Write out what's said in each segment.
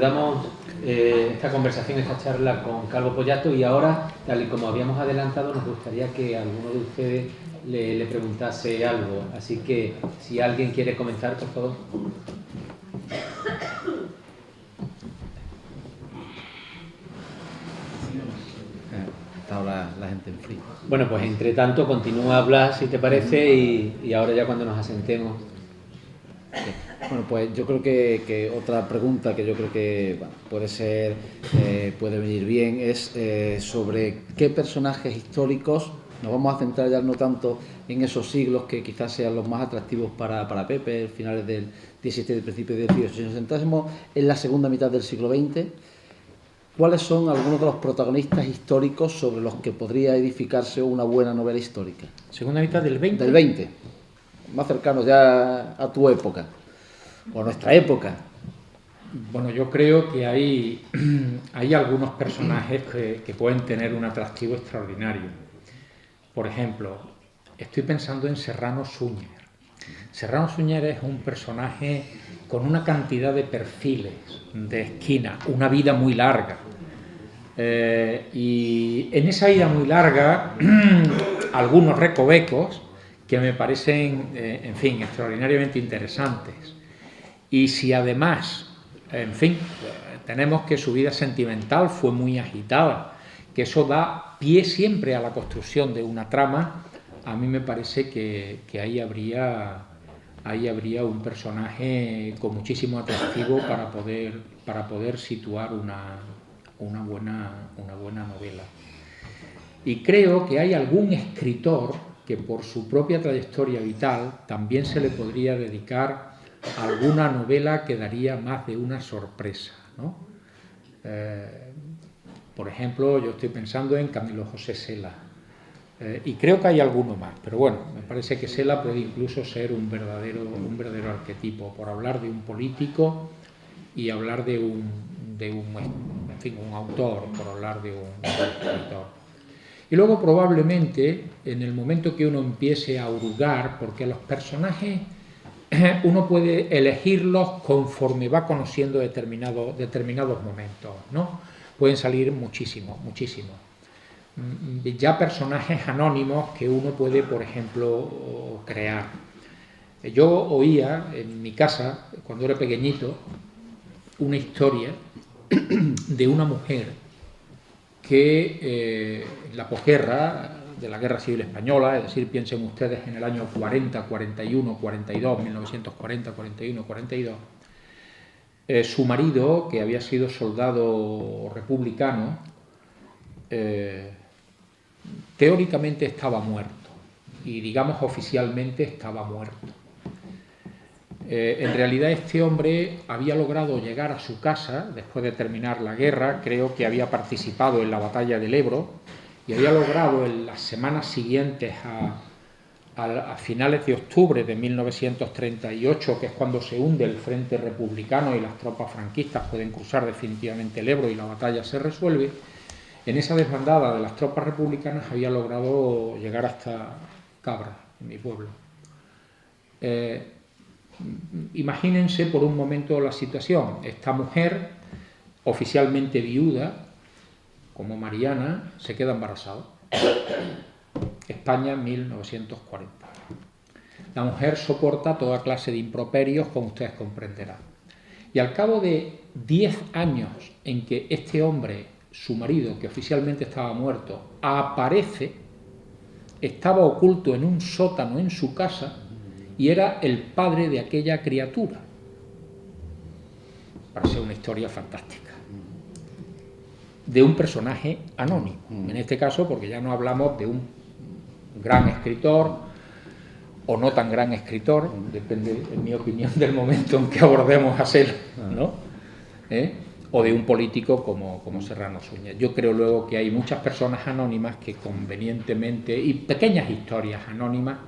sigamos esta conversación, esta charla con Calvo Pollato, y ahora, tal y como habíamos adelantado, nos gustaría que alguno de ustedes le preguntase algo. Así que, si alguien quiere comentar, por favor. Está ahora la gente en frío. Bueno, pues entre tanto continúa a hablar, si te parece, y ahora ya cuando nos asentemos. Bueno, pues yo creo que otra pregunta que yo creo que bueno, puede venir bien es sobre qué personajes históricos, nos vamos a centrar ya no tanto en esos siglos que quizás sean los más atractivos para Pepe, finales del XVII y principios del XVIII, si nos centrásemos en la segunda mitad del siglo XX, ¿cuáles son algunos de los protagonistas históricos sobre los que podría edificarse una buena novela histórica? ¿Segunda mitad del 20? Del 20, más cercanos ya a tu época, o a nuestra época. Bueno, yo creo que hay algunos personajes que pueden tener un atractivo extraordinario. Por ejemplo, estoy pensando en Serrano Suñer. Serrano Suñer es un personaje con una cantidad de perfiles, de esquinas, una vida muy larga. Y en esa vida muy larga, algunos recovecos que me parecen, en fin, extraordinariamente interesantes. Y si además, en fin, tenemos que su vida sentimental fue muy agitada, que eso da pie siempre a la construcción de una trama, a mí me parece que ahí habría un personaje con muchísimo atractivo para poder situar una buena novela. Y creo que hay algún escritor que por su propia trayectoria vital también se le podría dedicar a alguna novela que daría más de una sorpresa, ¿no? Por ejemplo, yo estoy pensando en Camilo José Cela, y creo que hay alguno más, pero bueno, me parece que Cela puede incluso ser un verdadero arquetipo, por hablar de un político y hablar de un autor, por hablar de un escritor. Y luego probablemente, en el momento que uno empiece a hurgar, porque los personajes uno puede elegirlos conforme va conociendo determinados momentos, ¿no? Pueden salir muchísimos. Ya personajes anónimos que uno puede, por ejemplo, crear. Yo oía en mi casa, cuando era pequeñito, una historia de una mujer que en la posguerra de la Guerra Civil Española, es decir, piensen ustedes en el año 40, 41, 42, 1940, 41, 42, su marido, que había sido soldado republicano, teóricamente estaba muerto y, digamos, oficialmente estaba muerto. En realidad este hombre había logrado llegar a su casa después de terminar la guerra, creo que había participado en la batalla del Ebro y había logrado en las semanas siguientes a finales de octubre de 1938, que es cuando se hunde el Frente Republicano y las tropas franquistas pueden cruzar definitivamente el Ebro y la batalla se resuelve. En esa desbandada de las tropas republicanas había logrado llegar hasta Cabra, en mi pueblo. Imagínense por un momento la situación. Esta mujer, oficialmente viuda, como Mariana, se queda embarazada. España, 1940. La mujer soporta toda clase de improperios, como ustedes comprenderán. Y al cabo de 10 años en que este hombre, su marido, que oficialmente estaba muerto, aparece, estaba oculto en un sótano en su casa y era el padre de aquella criatura. Parece una historia fantástica. De un personaje anónimo, en este caso porque ya no hablamos de un gran escritor o no tan gran escritor, depende, en mi opinión, del momento en que abordemos a ser, ¿no? O de un político como Serrano Suñer. Yo creo luego que hay muchas personas anónimas que convenientemente, y pequeñas historias anónimas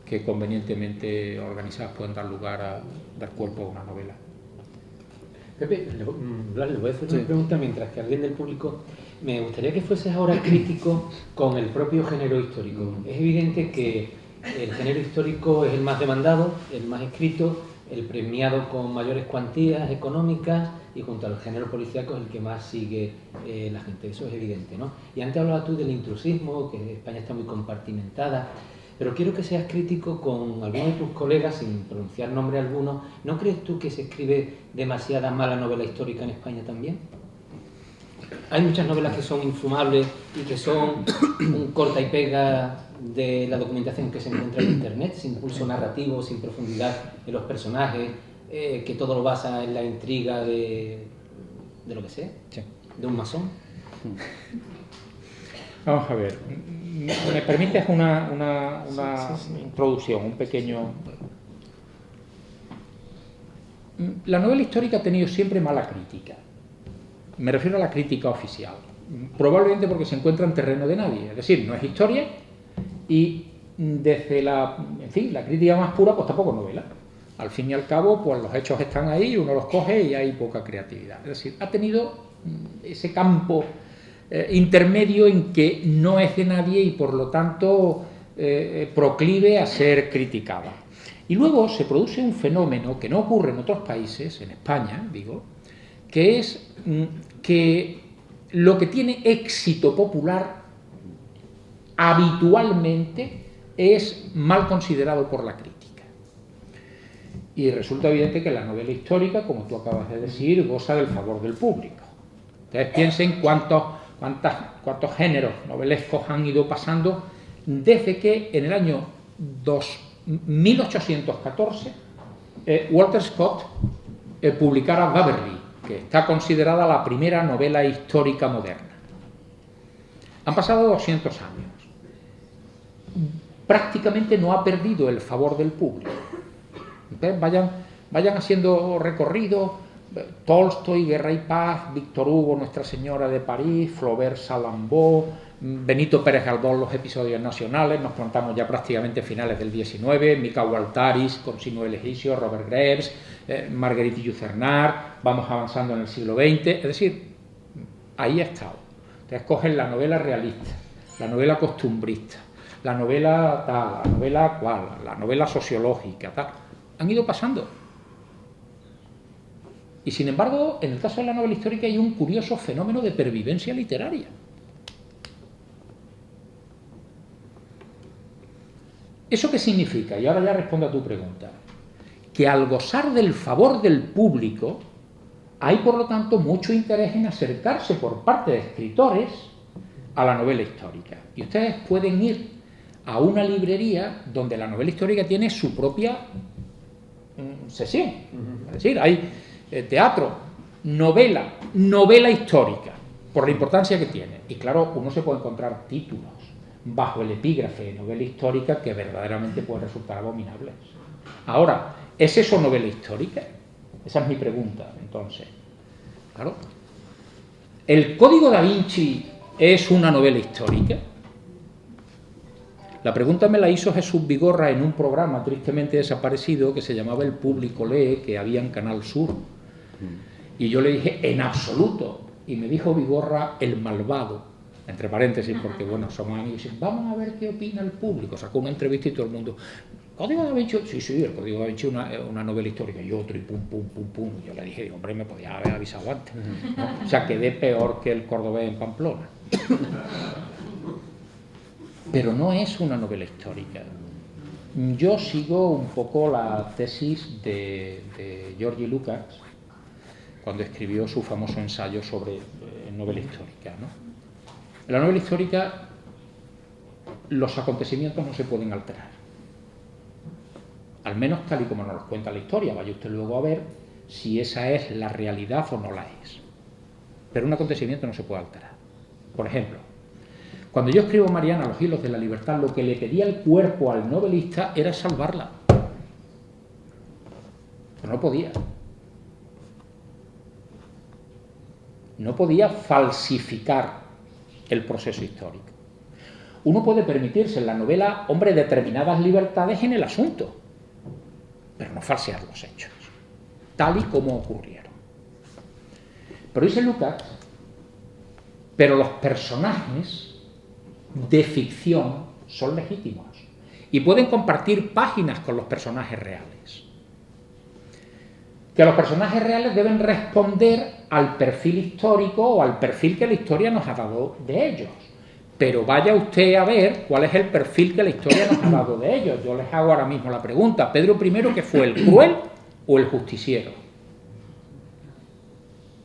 que convenientemente organizadas pueden dar lugar a dar cuerpo a una novela. Pepe, le voy a hacer una pregunta mientras que alguien del público. Me gustaría que fueses ahora crítico con el propio género histórico. Es evidente que el género histórico es el más demandado, el más escrito, el premiado con mayores cuantías económicas y junto al género policíaco es el que más sigue la gente, eso es evidente, ¿no? Y antes hablabas tú del intrusismo, que España está muy compartimentada, pero quiero que seas crítico con algunos de tus colegas, sin pronunciar nombre alguno. ¿No crees tú que se escribe demasiada mala novela histórica en España también? Hay muchas novelas que son infumables y que son un corta y pega de la documentación que se encuentra en Internet, sin pulso narrativo, sin profundidad en los personajes, que todo lo basa en la intriga de lo que sé, Sí. de un masón. Vamos a ver, ¿me permites una introducción, un pequeño...? La novela histórica ha tenido siempre mala crítica. Me refiero a la crítica oficial. Probablemente porque se encuentra en terreno de nadie. Es decir, no es historia y desde la crítica más pura, pues tampoco es novela. Al fin y al cabo, pues los hechos están ahí, uno los coge y hay poca creatividad. Es decir, ha tenido ese campo intermedio en que no es de nadie y por lo tanto proclive a ser criticada. Y luego se produce un fenómeno que no ocurre en otros países, en España, digo, que es que lo que tiene éxito popular habitualmente es mal considerado por la crítica. Y resulta evidente que la novela histórica, como tú acabas de decir, goza del favor del público. Ustedes piensen cuántos géneros novelescos han ido pasando desde que en el año 1814 Walter Scott publicara Waverley, que está considerada la primera novela histórica moderna. Han pasado 200 años. Prácticamente no ha perdido el favor del público. Entonces vayan haciendo recorrido. Tolstoy, Guerra y Paz, Víctor Hugo, Nuestra Señora de París, Flaubert, Salambó, Benito Pérez Galdós, los episodios nacionales, nos plantamos ya prácticamente finales del XIX, Mica Gualtaris, Consigno del Egipcio, Robert Graves, Marguerite Yourcenar, vamos avanzando en el siglo XX, es decir, ahí ha estado. Entonces cogen la novela realista, la novela costumbrista, la novela tal, la novela cual, la novela sociológica, tal, han ido pasando. Y sin embargo, en el caso de la novela histórica hay un curioso fenómeno de pervivencia literaria. ¿Eso qué significa? Y ahora ya respondo a tu pregunta. Que al gozar del favor del público, hay por lo tanto mucho interés en acercarse por parte de escritores a la novela histórica. Y ustedes pueden ir a una librería donde la novela histórica tiene su propia sesión. Es decir, hay teatro, novela histórica, por la importancia que tiene. Y claro, uno se puede encontrar títulos bajo el epígrafe de novela histórica que verdaderamente pueden resultar abominables. Ahora, ¿es eso novela histórica? Esa es mi pregunta, entonces. Claro. ¿El Código da Vinci es una novela histórica? La pregunta me la hizo Jesús Vigorra en un programa tristemente desaparecido que se llamaba El Público Lee, que había en Canal Sur. Y yo le dije, en absoluto. Y me dijo Vigorra, el malvado, entre paréntesis, porque bueno, somos amigos, y vamos a ver qué opina el público. Sacó una entrevista y todo el mundo, ¿Código da Vinci? Sí, el Código da Vinci es una novela histórica. Y otro, y pum. Yo le dije, hombre, me podía haber avisado antes, ¿no? O sea, quedé peor que el cordobés en Pamplona. Pero no es una novela histórica. Yo sigo un poco la tesis de George Lucas cuando escribió su famoso ensayo sobre novela histórica, ¿no? En la novela histórica los acontecimientos no se pueden alterar, al menos tal y como nos los cuenta la historia. Vaya usted luego a ver si esa es la realidad o no la es, pero un acontecimiento no se puede alterar. Por ejemplo, cuando yo escribo Mariana, Los hilos de la libertad, lo que le pedía el cuerpo al novelista era salvarla, pero no podía. No podía falsificar el proceso histórico. Uno puede permitirse en la novela, hombre, determinadas libertades en el asunto, pero no falsear los hechos, tal y como ocurrieron. Pero dice Lucas, pero los personajes de ficción son legítimos y pueden compartir páginas con los personajes reales. que los personajes reales deben responder al perfil histórico o al perfil que la historia nos ha dado de ellos. Pero vaya usted a ver cuál es el perfil que la historia nos ha dado de ellos. Yo les hago ahora mismo la pregunta. Pedro I, ¿que fue el cruel o el justiciero?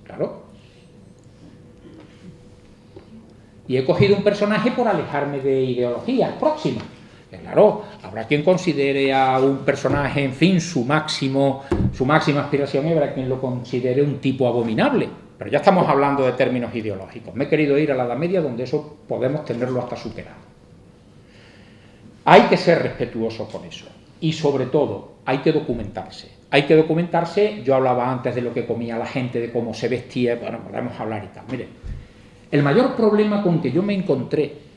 Claro. Y he cogido un personaje por alejarme de ideologías próximas. Claro, habrá quien considere a un personaje, en fin, su máxima aspiración, y habrá quien lo considere un tipo abominable. Pero ya estamos hablando de términos ideológicos. Me he querido ir a la Edad Media, donde eso podemos tenerlo hasta superado. Hay que ser respetuosos con eso. Y sobre todo, hay que documentarse. Hay que documentarse. Yo hablaba antes de lo que comía la gente, de cómo se vestía. Bueno, podemos hablar y tal. Mire, el mayor problema con que yo me encontré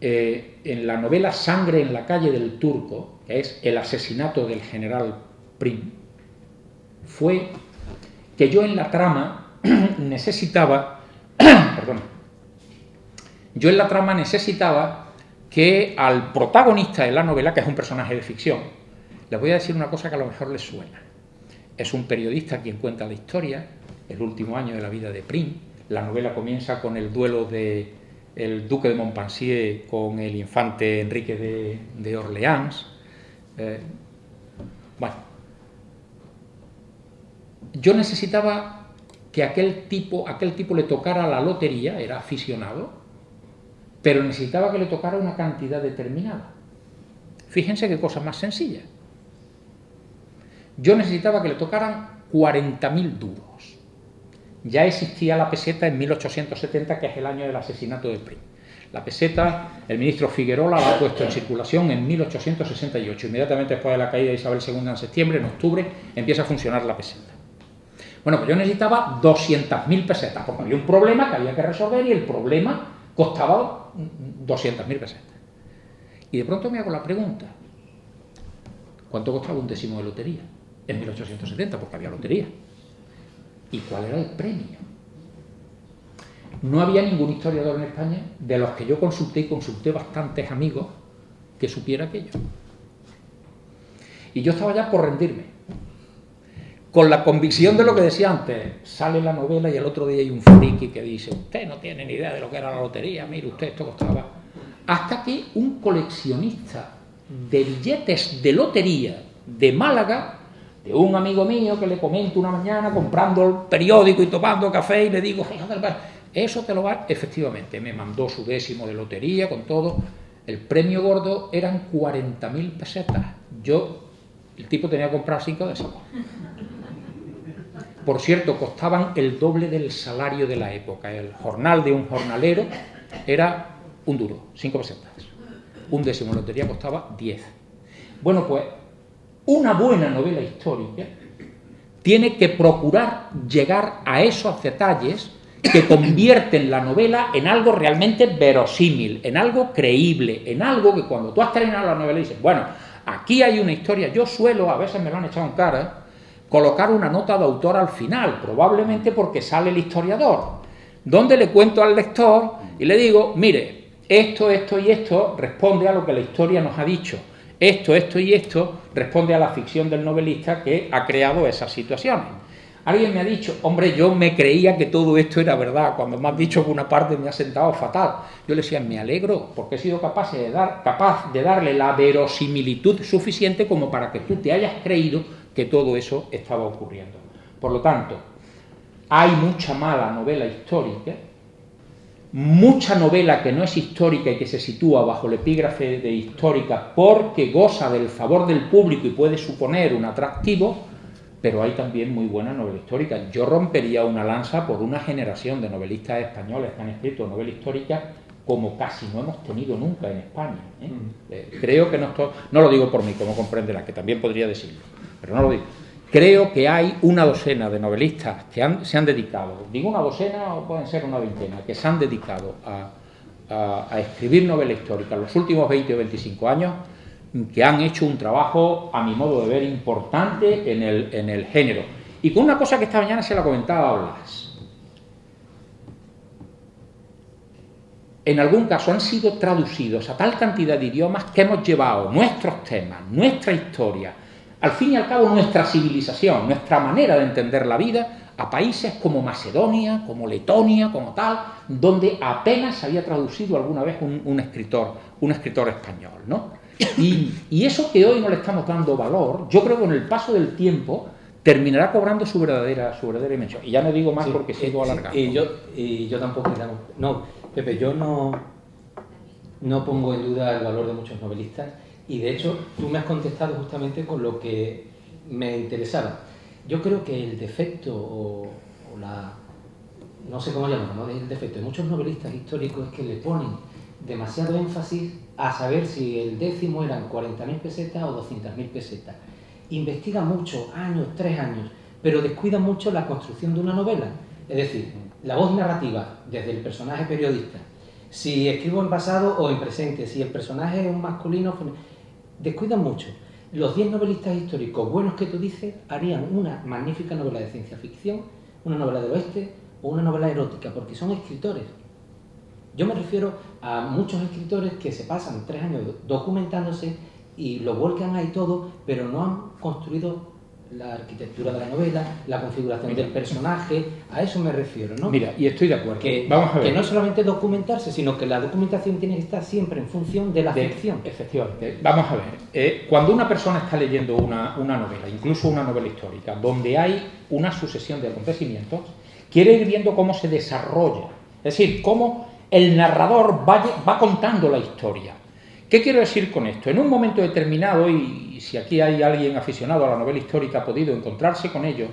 en la novela Sangre en la calle del Turco, que es el asesinato del general Prim, fue que yo en la trama necesitaba que al protagonista de la novela, que es un personaje de ficción, les voy a decir una cosa que a lo mejor les suena. Es un periodista quien cuenta la historia, el último año de la vida de Prim. La novela comienza con el duelo de el duque de Montpensier con el infante Enrique de Orleans. Bueno, yo necesitaba que aquel tipo le tocara la lotería, era aficionado, pero necesitaba que le tocara una cantidad determinada. Fíjense qué cosa más sencilla. Yo necesitaba que le tocaran 40.000 duros. Ya existía la peseta en 1870, que es el año del asesinato de Prim. La peseta, el ministro Figuerola la ha puesto en circulación en 1868. Inmediatamente después de la caída de Isabel II en septiembre, en octubre, empieza a funcionar la peseta. Bueno, pues yo necesitaba 200.000 pesetas, porque había un problema que había que resolver y el problema costaba 200.000 pesetas. Y de pronto me hago la pregunta, ¿cuánto costaba un décimo de lotería? En 1870, porque había lotería. ¿Y cuál era el premio? No había ningún historiador en España, de los que yo consulté, y consulté bastantes amigos, que supiera aquello. Y yo estaba ya por rendirme, con la convicción de lo que decía antes. Sale la novela y el otro día hay un friki que dice: usted no tiene ni idea de lo que era la lotería, mire usted, esto costaba. Hasta que un coleccionista de billetes de lotería de Málaga, de un amigo mío, que le comento una mañana comprando el periódico y tomando café, y le digo: eso te lo va. Efectivamente, me mandó su décimo de lotería con todo. El premio gordo eran 40.000 pesetas. El tipo tenía que comprar 5 décimos. Por cierto, costaban el doble del salario de la época. El jornal de un jornalero era un duro, 5 pesetas. Un décimo de lotería costaba 10. Bueno, pues una buena novela histórica tiene que procurar llegar a esos detalles que convierten la novela en algo realmente verosímil, en algo creíble, en algo que cuando tú has terminado la novela dices: bueno, aquí hay una historia. Yo suelo, a veces me lo han echado en cara, colocar una nota de autor al final, probablemente porque sale el historiador, donde le cuento al lector y le digo: mire, esto y esto responde a lo que la historia nos ha dicho. Esto y esto responde a la ficción del novelista que ha creado esas situaciones. Alguien me ha dicho: hombre, yo me creía que todo esto era verdad. Cuando me has dicho que una parte me ha sentado fatal, yo le decía: me alegro, porque he sido capaz de darle la verosimilitud suficiente como para que tú te hayas creído que todo eso estaba ocurriendo. Por lo tanto, hay mucha mala novela histórica, mucha novela que no es histórica y que se sitúa bajo el epígrafe de histórica porque goza del favor del público y puede suponer un atractivo, pero hay también muy buena novela histórica. Yo rompería una lanza por una generación de novelistas españoles que han escrito novela histórica como casi no hemos tenido nunca en España. Creo que no lo digo por mí, como comprenderá, que también podría decirlo, pero no lo digo. Creo que hay una docena de novelistas que se han dedicado, digo una docena o pueden ser una veintena, que se han dedicado a escribir novela histórica en los últimos 20 o 25 años, que han hecho un trabajo, a mi modo de ver, importante en el género. Y con una cosa que esta mañana se la comentaba a Blas. En algún caso han sido traducidos a tal cantidad de idiomas que hemos llevado nuestros temas, nuestra historia, al fin y al cabo, nuestra civilización, nuestra manera de entender la vida, a países como Macedonia, como Letonia, como tal, donde apenas se había traducido alguna vez un escritor español, ¿no? Y eso que hoy no le estamos dando valor, yo creo que con el paso del tiempo terminará cobrando su verdadera dimensión. Y ya no digo más porque sigo alargando. Y yo tampoco, no, Pepe, yo no pongo en duda el valor de muchos novelistas, y de hecho tú me has contestado justamente con lo que me interesaba. Yo creo que el defecto o la... no sé cómo llamarlo, ¿no? El defecto de muchos novelistas históricos es que le ponen demasiado énfasis a saber si el décimo eran 40.000 pesetas o 200.000 pesetas. Investiga mucho, 3 años, pero descuida mucho la construcción de una novela. Es decir, la voz narrativa, desde el personaje periodista, si escribo en pasado o en presente, si el personaje es un masculino, descuida mucho. Los 10 novelistas históricos buenos que tú dices harían una magnífica novela de ciencia ficción, una novela del oeste o una novela erótica, porque son escritores. Yo me refiero a muchos escritores que se pasan 3 años documentándose y lo vuelcan ahí todo, pero no han construido la arquitectura de la novela, la configuración del personaje, a eso me refiero, ¿no? Mira, y estoy de acuerdo. Vamos a ver. Que no es solamente documentarse, sino que la documentación tiene que estar siempre en función de la ficción. Efectivamente. Vamos a ver. Cuando una persona está leyendo una novela, incluso una novela histórica, donde hay una sucesión de acontecimientos, quiere ir viendo cómo se desarrolla. Es decir, cómo el narrador va contando la historia. ¿Qué quiero decir con esto? En un momento determinado, y si aquí hay alguien aficionado a la novela histórica ha podido encontrarse con ello,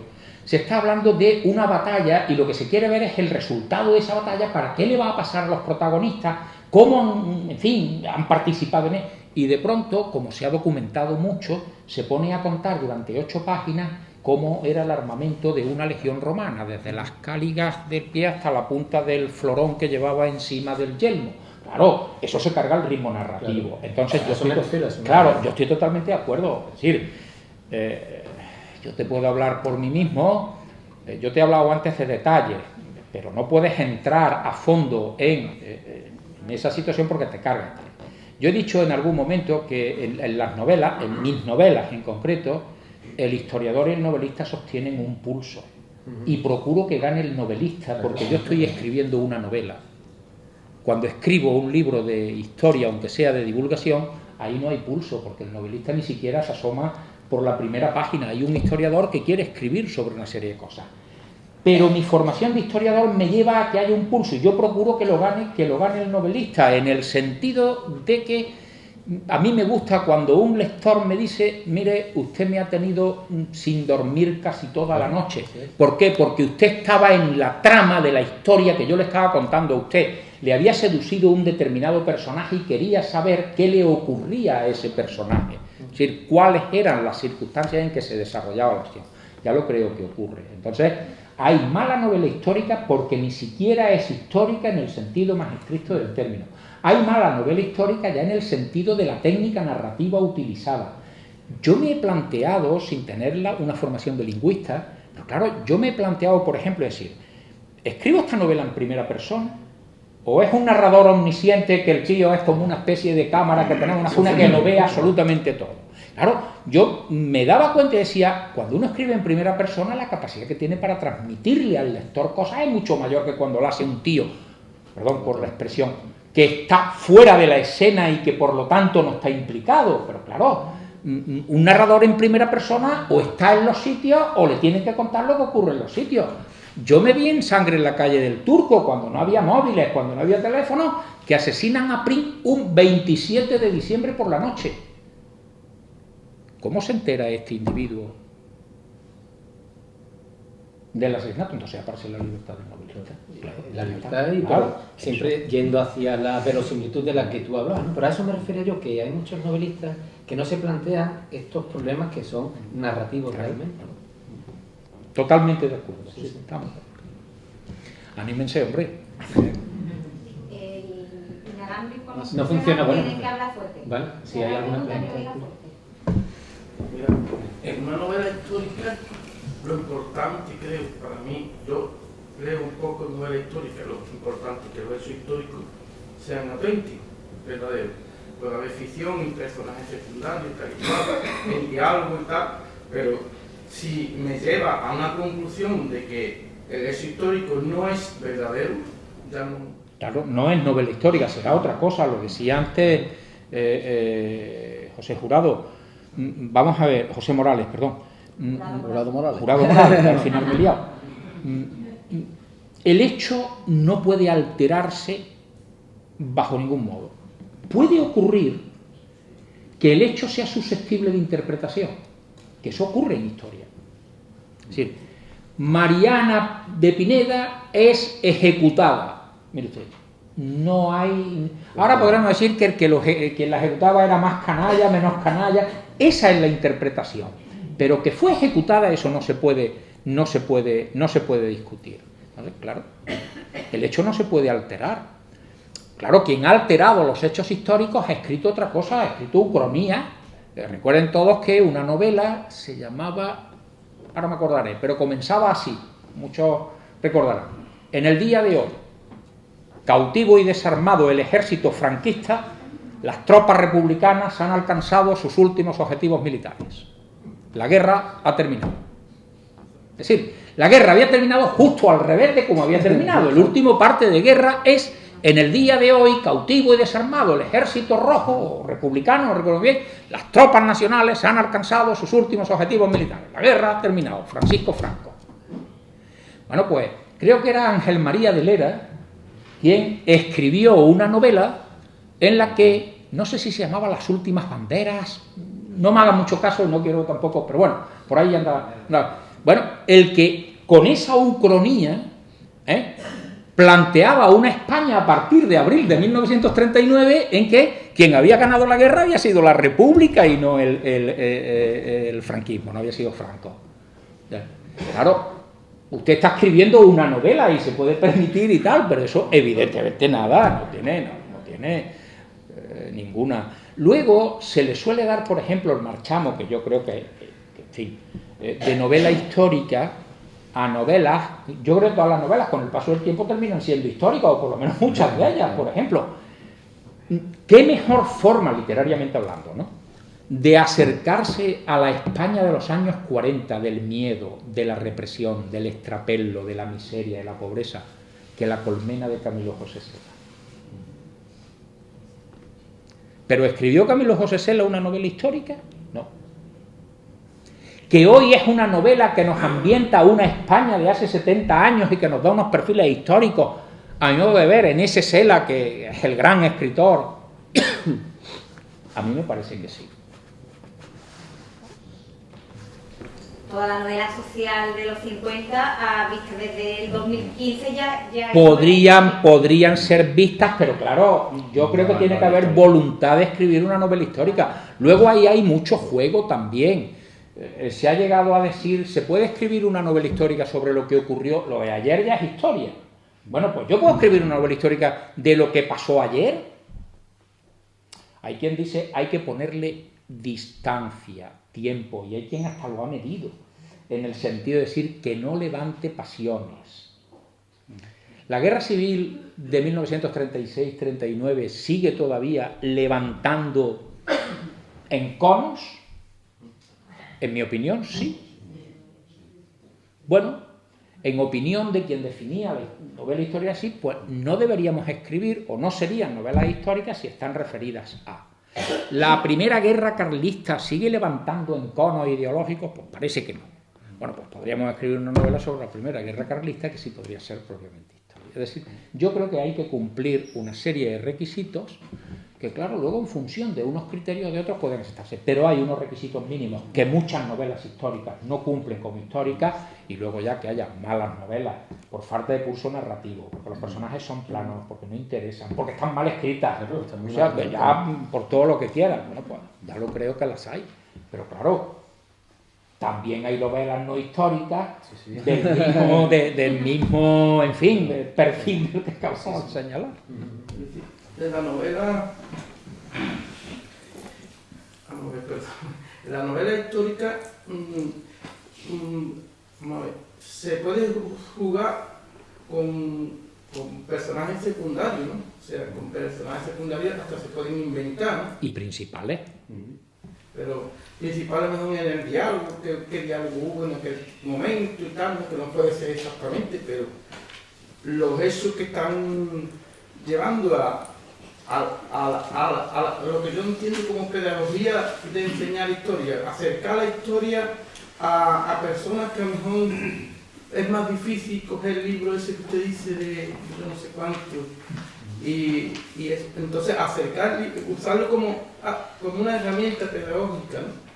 se está hablando de una batalla y lo que se quiere ver es el resultado de esa batalla, para qué le va a pasar a los protagonistas, cómo, en fin, han participado en él. Y de pronto, como se ha documentado mucho, se pone a contar durante 8 páginas cómo era el armamento de una legión romana, desde las cáligas del pie hasta la punta del florón que llevaba encima del yelmo. Claro, eso se carga el ritmo narrativo. Claro. Entonces, yo estoy totalmente de acuerdo. Es decir, yo te puedo hablar por mí mismo, yo te he hablado antes de detalles, pero no puedes entrar a fondo en esa situación porque te cargas. Yo he dicho en algún momento que en las novelas, en mis novelas en concreto, el historiador y el novelista sostienen un pulso. Y procuro que gane el novelista, porque yo estoy escribiendo una novela. Cuando escribo un libro de historia, aunque sea de divulgación, ahí no hay pulso, porque el novelista ni siquiera se asoma por la primera página. Hay un historiador que quiere escribir sobre una serie de cosas. Pero mi formación de historiador me lleva a que haya un pulso, y yo procuro que lo gane el novelista, en el sentido de que a mí me gusta cuando un lector me dice: mire, usted me ha tenido sin dormir casi toda la noche. ¿Por qué? Porque usted estaba en la trama de la historia que yo le estaba contando a usted. Le había seducido un determinado personaje y quería saber qué le ocurría a ese personaje. Es decir, cuáles eran las circunstancias en que se desarrollaba la acción. Ya lo creo que ocurre. Entonces, hay mala novela histórica porque ni siquiera es histórica en el sentido más estricto del término. Hay mala novela histórica ya en el sentido de la técnica narrativa utilizada. Yo me he planteado, sin tener una formación de lingüista, pero claro, yo me he planteado, por ejemplo, decir, ¿escribo esta novela en primera persona? ¿O es un narrador omnisciente que el tío es como una especie de cámara que tenemos una que lo ve absolutamente todo? Claro, yo me daba cuenta y decía, cuando uno escribe en primera persona, la capacidad que tiene para transmitirle al lector cosas es mucho mayor que cuando lo hace un tío, perdón por la expresión, que está fuera de la escena y que por lo tanto no está implicado. Pero claro, un narrador en primera persona o está en los sitios o le tiene que contar lo que ocurre en los sitios. Yo me vi en Sangre en la calle del Turco, cuando no había móviles, cuando no había teléfono, que asesinan a Prim un 27 de diciembre por la noche. ¿Cómo se entera este individuo del asesinato? Entonces aparece la libertad del novelista. La libertad y claro, siempre yendo hacia la verosimilitud de la que tú hablas, ¿no? Pero a eso me refiero yo, que hay muchos novelistas que no se plantean estos problemas que son narrativos realmente. Totalmente de acuerdo. Sí, estamos. Anímense, hombre. El inalámbrico no funciona, bueno. Tiene que hablar fuerte. Vale, si hay alguna pregunta. Mira, en una novela histórica, lo importante, creo, para mí, yo leo un poco de novela histórica, lo importante es que los hechos históricos sean auténticos, verdaderos. puede haber ficción y personajes secundarios, tal y cual, en diálogo y tal, pero si me lleva a una conclusión de que el hecho histórico no es verdadero, ya no... Claro, no es novela histórica, será otra cosa, lo decía antes José Jurado. Vamos a ver, José Morales, perdón. Jurado Morales. Jurado Morales, que al final me he liado. El hecho no puede alterarse bajo ningún modo. Puede ocurrir que el hecho sea susceptible de interpretación, que eso ocurre en historia. Es decir, Mariana de Pineda es ejecutada. Mire usted, no hay... Ahora podremos decir que quien la ejecutaba era más canalla, menos canalla. Esa es la interpretación. Pero que fue ejecutada, eso no se puede discutir. ¿Vale? Claro, el hecho no se puede alterar. Claro, quien ha alterado los hechos históricos ha escrito otra cosa, ha escrito ucronía. Recuerden todos que una novela se llamaba, ahora me acordaré, pero comenzaba así, muchos recordarán. En el día de hoy, cautivo y desarmado el ejército franquista, las tropas republicanas han alcanzado sus últimos objetivos militares. La guerra ha terminado. Es decir, la guerra había terminado justo al revés de como había terminado. El último parte de guerra es, en el día de hoy, cautivo y desarmado, el ejército rojo, o republicano, no recuerdo bien, las tropas nacionales han alcanzado sus últimos objetivos militares. La guerra ha terminado. Francisco Franco. Bueno, pues, creo que era Ángel María de Lera quien escribió una novela en la que, no sé si se llamaba Las últimas banderas, no me haga mucho caso, no quiero tampoco, pero bueno, por ahí anda. No. Bueno, el que con esa ucronía planteaba una España a partir de abril de 1939 en que quien había ganado la guerra había sido la República y no el franquismo, no había sido Franco. Claro, usted está escribiendo una novela y se puede permitir y tal, pero eso evidentemente nada, no tiene ninguna. Luego se le suele dar, por ejemplo, el marchamo, que yo creo que en fin, de novela histórica a novelas. Yo creo que todas las novelas con el paso del tiempo terminan siendo históricas, o por lo menos muchas de ellas. Por ejemplo, ¿qué mejor forma, literariamente hablando, ¿no?, de acercarse a la España de los años 40, del miedo, de la represión, del extrapello, de la miseria, de la pobreza, que La colmena de Camilo José Cela? ¿Pero escribió Camilo José Cela una novela histórica? No. ¿Que hoy es una novela que nos ambienta a una España de hace 70 años y que nos da unos perfiles históricos, a mi modo de ver, en ese Cela, que es el gran escritor? A mí me parece que sí. Toda la novela social de los 50, vista desde el 2015, ya podrían ser vistas, pero claro, yo creo que tiene que haber voluntad de escribir una novela histórica. Luego ahí hay mucho juego también. Se ha llegado a decir, ¿se puede escribir una novela histórica sobre lo que ocurrió? Lo de ayer ya es historia. Bueno, pues yo puedo escribir una novela histórica de lo que pasó ayer. Hay quien dice, hay que ponerle distancia, tiempo, y hay quien hasta lo ha medido, en el sentido de decir que no levante pasiones. La guerra civil de 1936-39 sigue todavía levantando enconos. En mi opinión, sí. Bueno, en opinión de quien definía la novela histórica así, pues no deberíamos escribir, o no serían novelas históricas si están referidas a. ¿La primera guerra carlista sigue levantando enconos ideológicos? Pues parece que no. Bueno, pues podríamos escribir una novela sobre la primera guerra carlista que sí podría ser propiamente histórica. Es decir, yo creo que hay que cumplir una serie de requisitos que, claro, luego en función de unos criterios o de otros pueden estarse, pero hay unos requisitos mínimos que muchas novelas históricas no cumplen como históricas, y luego ya que haya malas novelas por falta de pulso narrativo, porque los personajes son planos, porque no interesan, porque están mal escritas, o sea, que ya por todo lo que quieran, bueno, pues ya lo creo que las hay, pero claro, también hay novelas no históricas del mismo, en fin, del perfil del que acabamos de señalar. De la novela, la novela histórica, se puede jugar con personajes secundarios, ¿no? sea, con personajes secundarios hasta se pueden inventar, ¿no? Y principales. Pero principales mejor en el diálogo, qué diálogo hubo en aquel momento y tal, ¿no? Que no puede ser exactamente, pero los hechos que están llevando a lo que yo entiendo como pedagogía de enseñar historia, acercar la historia a personas que a lo mejor es más difícil coger el libro ese que usted dice de yo no sé cuánto, entonces acercarlo, usarlo como una herramienta pedagógica, ¿no?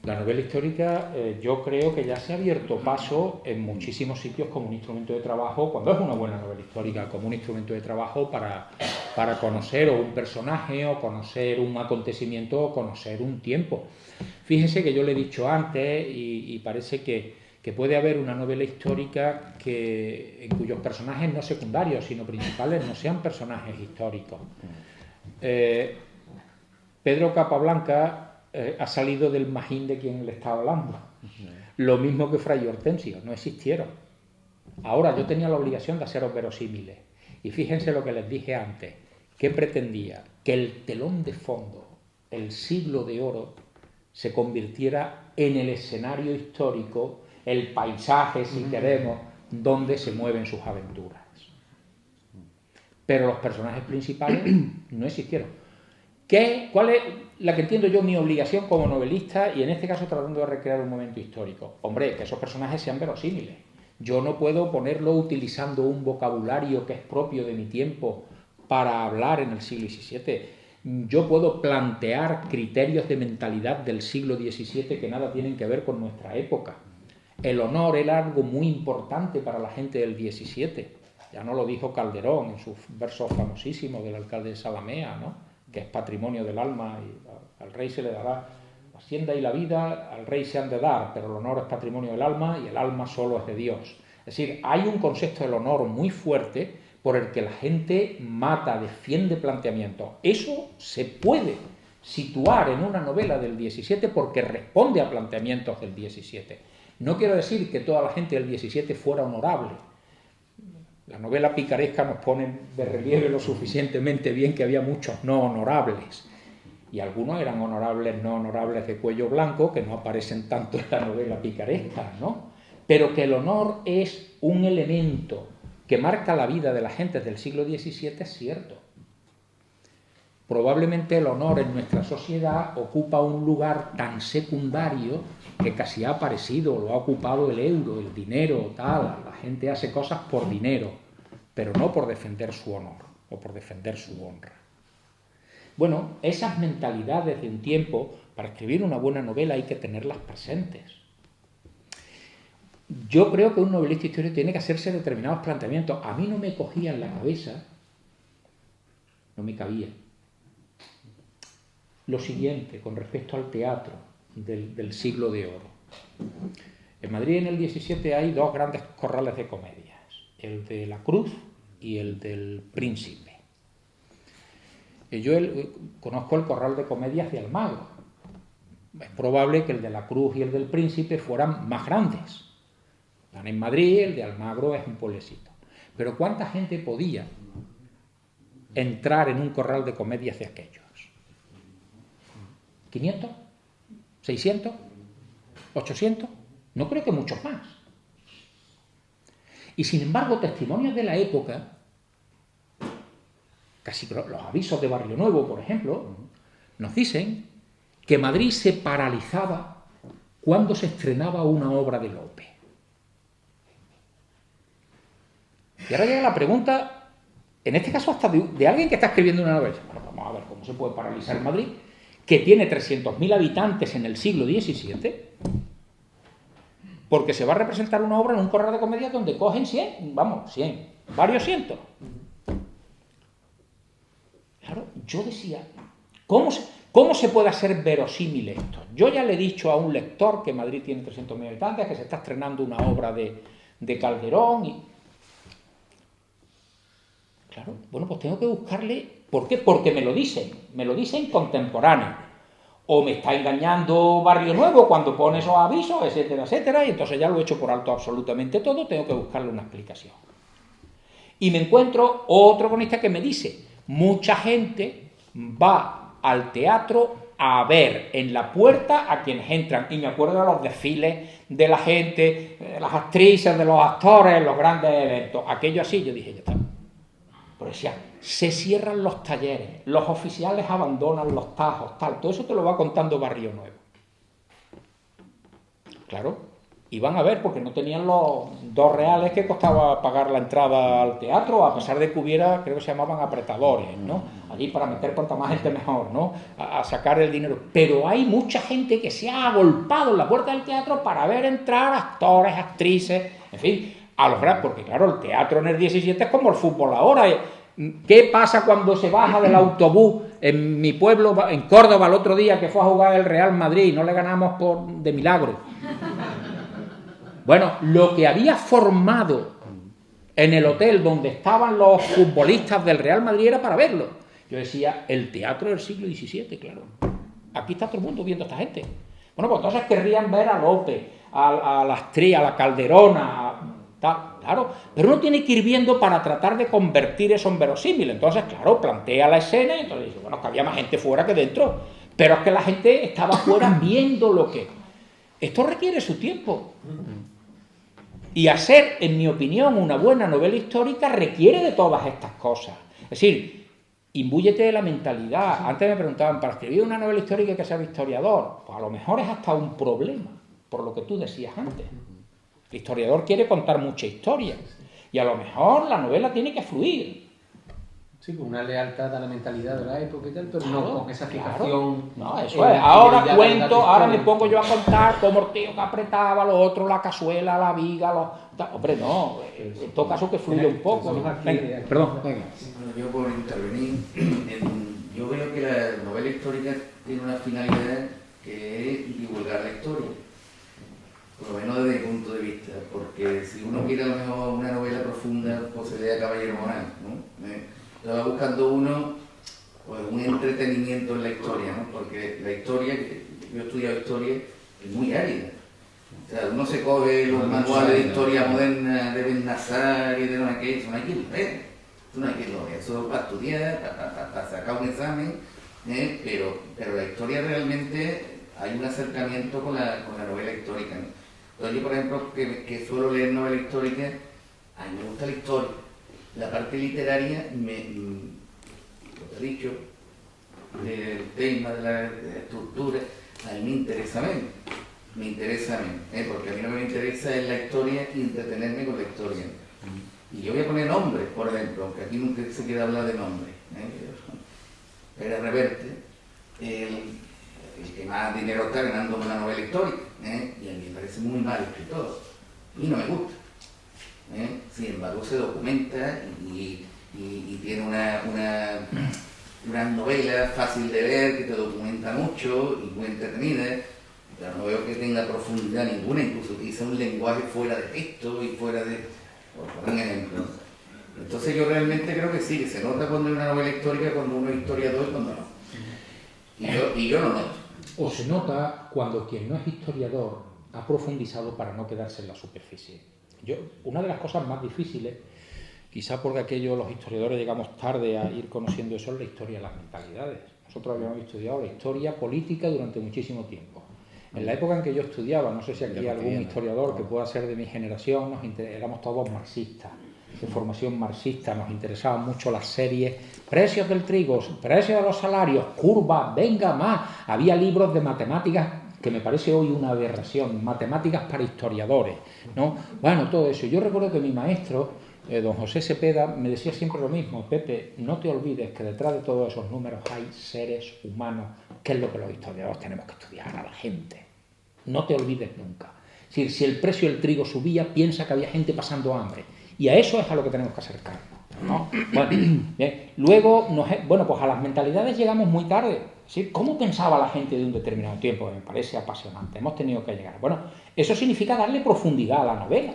La novela histórica yo creo que ya se ha abierto paso en muchísimos sitios como un instrumento de trabajo, cuando es una buena novela histórica, como un instrumento de trabajo para conocer o un personaje, o conocer un acontecimiento, o conocer un tiempo. Fíjense que yo le he dicho antes, y parece que puede haber una novela histórica en cuyos personajes no secundarios, sino principales, no sean personajes históricos. Pedro Capablanca ha salido del magín de quien le estaba hablando. Lo mismo que Fray Hortensio, no existieron. Ahora, yo tenía la obligación de haceros verosímiles. Y fíjense lo que les dije antes. ¿Qué pretendía? Que el telón de fondo, el siglo de oro, se convirtiera en el escenario histórico, el paisaje, si queremos, donde se mueven sus aventuras. Pero los personajes principales no existieron. ¿Cuál es la que entiendo yo mi obligación como novelista y en este caso tratando de recrear un momento histórico? Hombre, que esos personajes sean verosímiles. Yo no puedo ponerlo utilizando un vocabulario que es propio de mi tiempo para hablar en el siglo XVII. Yo puedo plantear criterios de mentalidad del siglo XVII que nada tienen que ver con nuestra época. El honor era algo muy importante para la gente del XVII. Ya no lo dijo Calderón en sus versos famosísimos del alcalde de Salamea, ¿no? Que es patrimonio del alma y al rey se le dará la hacienda y la vida, al rey se han de dar, pero el honor es patrimonio del alma y el alma solo es de Dios. Es decir, hay un concepto del honor muy fuerte por el que la gente mata, defiende planteamientos. Eso se puede situar en una novela del 17 porque responde a planteamientos del 17. No quiero decir que toda la gente del 17 fuera honorable. La novela picaresca nos pone de relieve lo suficientemente bien que había muchos no honorables. Y algunos eran honorables, no honorables de cuello blanco, que no aparecen tanto en la novela picaresca, ¿no? Pero que el honor es un elemento que marca la vida de la gente del siglo XVII es cierto. Probablemente el honor en nuestra sociedad ocupa un lugar tan secundario que casi ha aparecido, lo ha ocupado el euro, el dinero, tal. La gente hace cosas por dinero, pero no por defender su honor o por defender su honra. Bueno, esas mentalidades de un tiempo, para escribir una buena novela hay que tenerlas presentes. Yo creo que un novelista histórico tiene que hacerse determinados planteamientos. A mí no me cogía en la cabeza, no me cabía, lo siguiente con respecto al teatro del siglo de oro. En Madrid en el 17 hay dos grandes corrales de comedias, el de la Cruz y el del Príncipe. Yo conozco el corral de comedias de Almagro. Es probable que el de la Cruz y el del Príncipe fueran más grandes. Están en Madrid, el de Almagro es un pueblecito. Pero ¿cuánta gente podía entrar en un corral de comedias de aquellos? ¿500? ¿600? ¿800? No creo que muchos más. Y sin embargo, testimonios de la época, casi los avisos de Barrio Nuevo, por ejemplo, nos dicen que Madrid se paralizaba cuando se estrenaba una obra de Lope. Y ahora llega la pregunta, en este caso hasta de alguien que está escribiendo una novela. Bueno, vamos a ver cómo se puede paralizar en Madrid, que tiene 300.000 habitantes en el siglo XVII, porque se va a representar una obra en un corral de comedia donde cogen 100, varios cientos. Claro, yo decía, ¿cómo se puede hacer verosímil esto? Yo ya le he dicho a un lector que Madrid tiene 300.000 habitantes, que se está estrenando una obra de Calderón y... Claro, bueno, pues tengo que buscarle... ¿Por qué? Porque me lo dicen contemporáneos. O me está engañando Barrio Nuevo cuando pone esos avisos, etcétera, etcétera, y entonces ya lo he hecho por alto absolutamente todo, tengo que buscarle una explicación. Y me encuentro otro cronista que me dice, mucha gente va al teatro a ver en la puerta a quienes entran. Y me acuerdo de los desfiles de la gente, de las actrices, de los actores, los grandes eventos. Aquello así, yo dije, ya está. Pero decía, se cierran los talleres, los oficiales abandonan los tajos, tal. Todo eso te lo va contando Barrio Nuevo. Claro. Y van a ver, porque no tenían los 2 reales que costaba pagar la entrada al teatro, a pesar de que hubiera, creo que se llamaban apretadores, ¿no? Allí para meter cuanta más gente mejor, ¿no? A sacar el dinero. Pero hay mucha gente que se ha agolpado en la puerta del teatro para ver entrar actores, actrices, en fin, a los grandes, porque claro, el teatro en el 17 es como el fútbol ahora. ¿Qué pasa cuando se baja del autobús en mi pueblo, en Córdoba, el otro día que fue a jugar el Real Madrid y no le ganamos de milagro? Bueno, lo que había formado en el hotel donde estaban los futbolistas del Real Madrid era para verlo. Yo decía, el teatro del siglo XVII, claro. Aquí está todo el mundo viendo a esta gente. Bueno, pues entonces querrían ver a López, a la Astría, a la Calderona, tal, claro. Pero uno tiene que ir viendo para tratar de convertir eso en verosímil. Entonces, claro, plantea la escena y entonces dice, bueno, que había más gente fuera que dentro. Pero es que la gente estaba fuera viendo lo que... Esto requiere su tiempo. Y hacer, en mi opinión, una buena novela histórica requiere de todas estas cosas. Es decir, imbúyete de la mentalidad. Antes me preguntaban, para escribir una novela histórica hay que ser historiador. Pues a lo mejor es hasta un problema, por lo que tú decías antes. El historiador quiere contar mucha historia. Y a lo mejor la novela tiene que fluir. Sí, con una lealtad a la mentalidad de la época y tal, pero no con esa fijación. No, eso es. Ahora cuento, ahora me pongo yo a contar cómo el tío que apretaba, lo otro, la cazuela, la viga, hombre, no, en todo caso que fluya un poco. Venga, perdón. Venga. Bueno, yo por intervenir, yo veo que la novela histórica tiene una finalidad que es divulgar la historia, por lo menos desde mi punto de vista, porque si uno quiere a lo mejor una novela profunda, pues se lee a Caballero Morán, ¿no? Estaba buscando uno, pues un entretenimiento en la historia, ¿no? Porque la historia, yo he estudiado historia, es muy árida. O sea, uno se coge los manuales de historia moderna de Bennasar y de no sé qué, eso no hay que leer, eso no hay que leer, eso para estudiar, para sacar un examen, pero la historia realmente hay un acercamiento con la novela histórica, ¿no? Entonces yo, por ejemplo, que suelo leer novela histórica, a mí me gusta la historia. La parte literaria, lo que he dicho, del tema, de la estructura, a mí me interesa menos, porque a mí lo que me interesa es la historia y entretenerme con la historia. Y yo voy a poner nombres, por ejemplo, aunque aquí nunca se quiere hablar de nombres. Pérez Reverte, el que más dinero está ganando con la novela histórica, y a mí me parece muy mal escritor, y no me gusta. Sin embargo se documenta y tiene una novela fácil de ver, que te documenta mucho y muy entretenida, pero no veo que tenga profundidad ninguna, incluso utiliza un lenguaje fuera de texto y fuera de... por un ejemplo. Entonces yo realmente creo que sí, que se nota cuando hay una novela histórica, cuando uno es historiador y cuando no. Y yo lo noto. O se nota cuando quien no es historiador ha profundizado para no quedarse en la superficie. Una de las cosas más difíciles, quizá porque aquello los historiadores llegamos tarde a ir conociendo eso, es la historia de las mentalidades. Nosotros habíamos estudiado la historia política durante muchísimo tiempo. En la época en que yo estudiaba, no sé si aquí hay algún historiador que pueda ser de mi generación, éramos todos marxistas, de formación marxista, nos interesaban mucho las series, precios del trigo, precios de los salarios, curvas, venga más. Había libros de matemáticas que me parece hoy una aberración, matemáticas para historiadores, ¿no? Bueno, todo eso. Yo recuerdo que mi maestro, don José Cepeda, me decía siempre lo mismo: Pepe, no te olvides que detrás de todos esos números hay seres humanos, que es lo que los historiadores tenemos que estudiar, a la gente. No te olvides nunca. Es decir, si el precio del trigo subía, piensa que había gente pasando hambre. Y a eso es a lo que tenemos que acercarnos, ¿no? Bueno, bien. Luego, pues a las mentalidades llegamos muy tarde. ¿Sí? ¿Cómo pensaba la gente de un determinado tiempo? Me parece apasionante. Hemos tenido que llegar. Bueno, eso significa darle profundidad a la novela.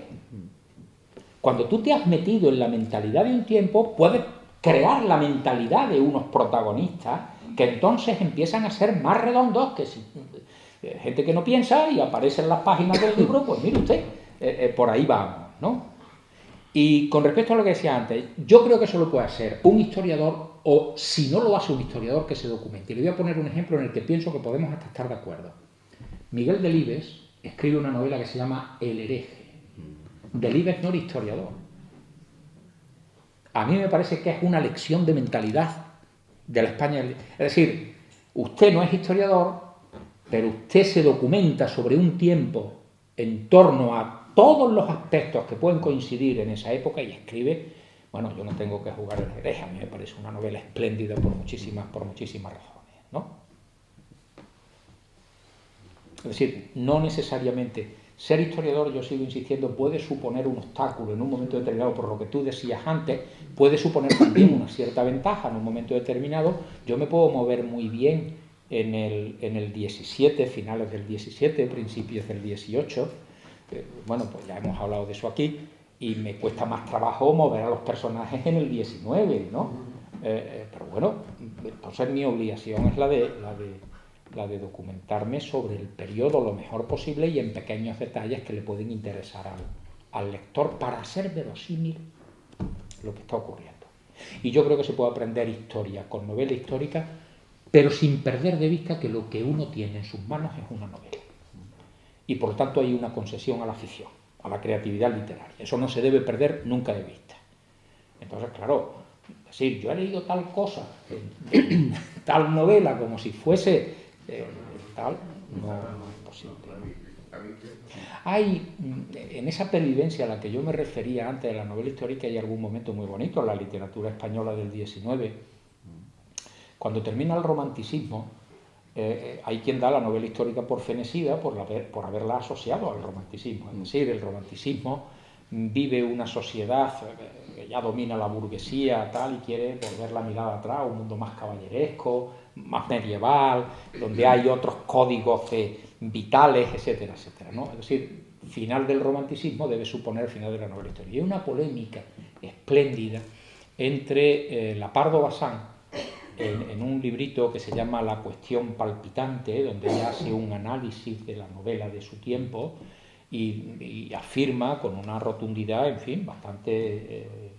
Cuando tú te has metido en la mentalidad de un tiempo, puedes crear la mentalidad de unos protagonistas que entonces empiezan a ser más redondos que si... gente que no piensa y aparece en las páginas del libro, pues mire usted, por ahí vamos, ¿no? Y con respecto a lo que decía antes, yo creo que eso lo puede hacer un historiador o si no lo hace un historiador, que se documente. Y le voy a poner un ejemplo en el que pienso que podemos hasta estar de acuerdo. Miguel Delibes escribe una novela que se llama El hereje. Delibes no era historiador. A mí me parece que es una lección de mentalidad de la España. Es decir, usted no es historiador, pero usted se documenta sobre un tiempo en torno a todos los aspectos que pueden coincidir en esa época y escribe. Bueno, yo no tengo que jugar el hereje, a mí me parece una novela espléndida por muchísimas razones, ¿no? Es decir, no necesariamente ser historiador, yo sigo insistiendo, puede suponer un obstáculo en un momento determinado, por lo que tú decías antes, puede suponer también una cierta ventaja en un momento determinado. Yo me puedo mover muy bien en el 17, finales del 17, principios del 18, bueno, pues ya hemos hablado de eso aquí, y me cuesta más trabajo mover a los personajes en el 19, ¿no? Pero bueno, entonces mi obligación es la de documentarme sobre el periodo lo mejor posible y en pequeños detalles que le pueden interesar al lector para hacer verosímil lo que está ocurriendo. Y yo creo que se puede aprender historia con novela histórica, pero sin perder de vista que lo que uno tiene en sus manos es una novela. Y por lo tanto hay una concesión a la ficción, a la creatividad literaria. Eso no se debe perder nunca de vista. Entonces, claro, decir, yo he leído tal cosa, tal novela, como si fuese tal, no es posible. Hay, en esa pervivencia a la que yo me refería antes de la novela histórica, hay algún momento muy bonito en la literatura española del 19. Cuando termina el romanticismo, hay quien da la novela histórica por fenecida por haberla asociado al romanticismo. Es decir, el romanticismo vive una sociedad que ya domina la burguesía tal y quiere volver la mirada atrás, un mundo más caballeresco, más medieval, donde hay otros códigos vitales, etcétera, etcétera, ¿no? Es decir, final del romanticismo debe suponer el final de la novela histórica. Y hay una polémica espléndida entre Lapardo Bazán, en un librito que se llama La cuestión palpitante, donde ella hace un análisis de la novela de su tiempo y afirma con una rotundidad, en fin, bastante...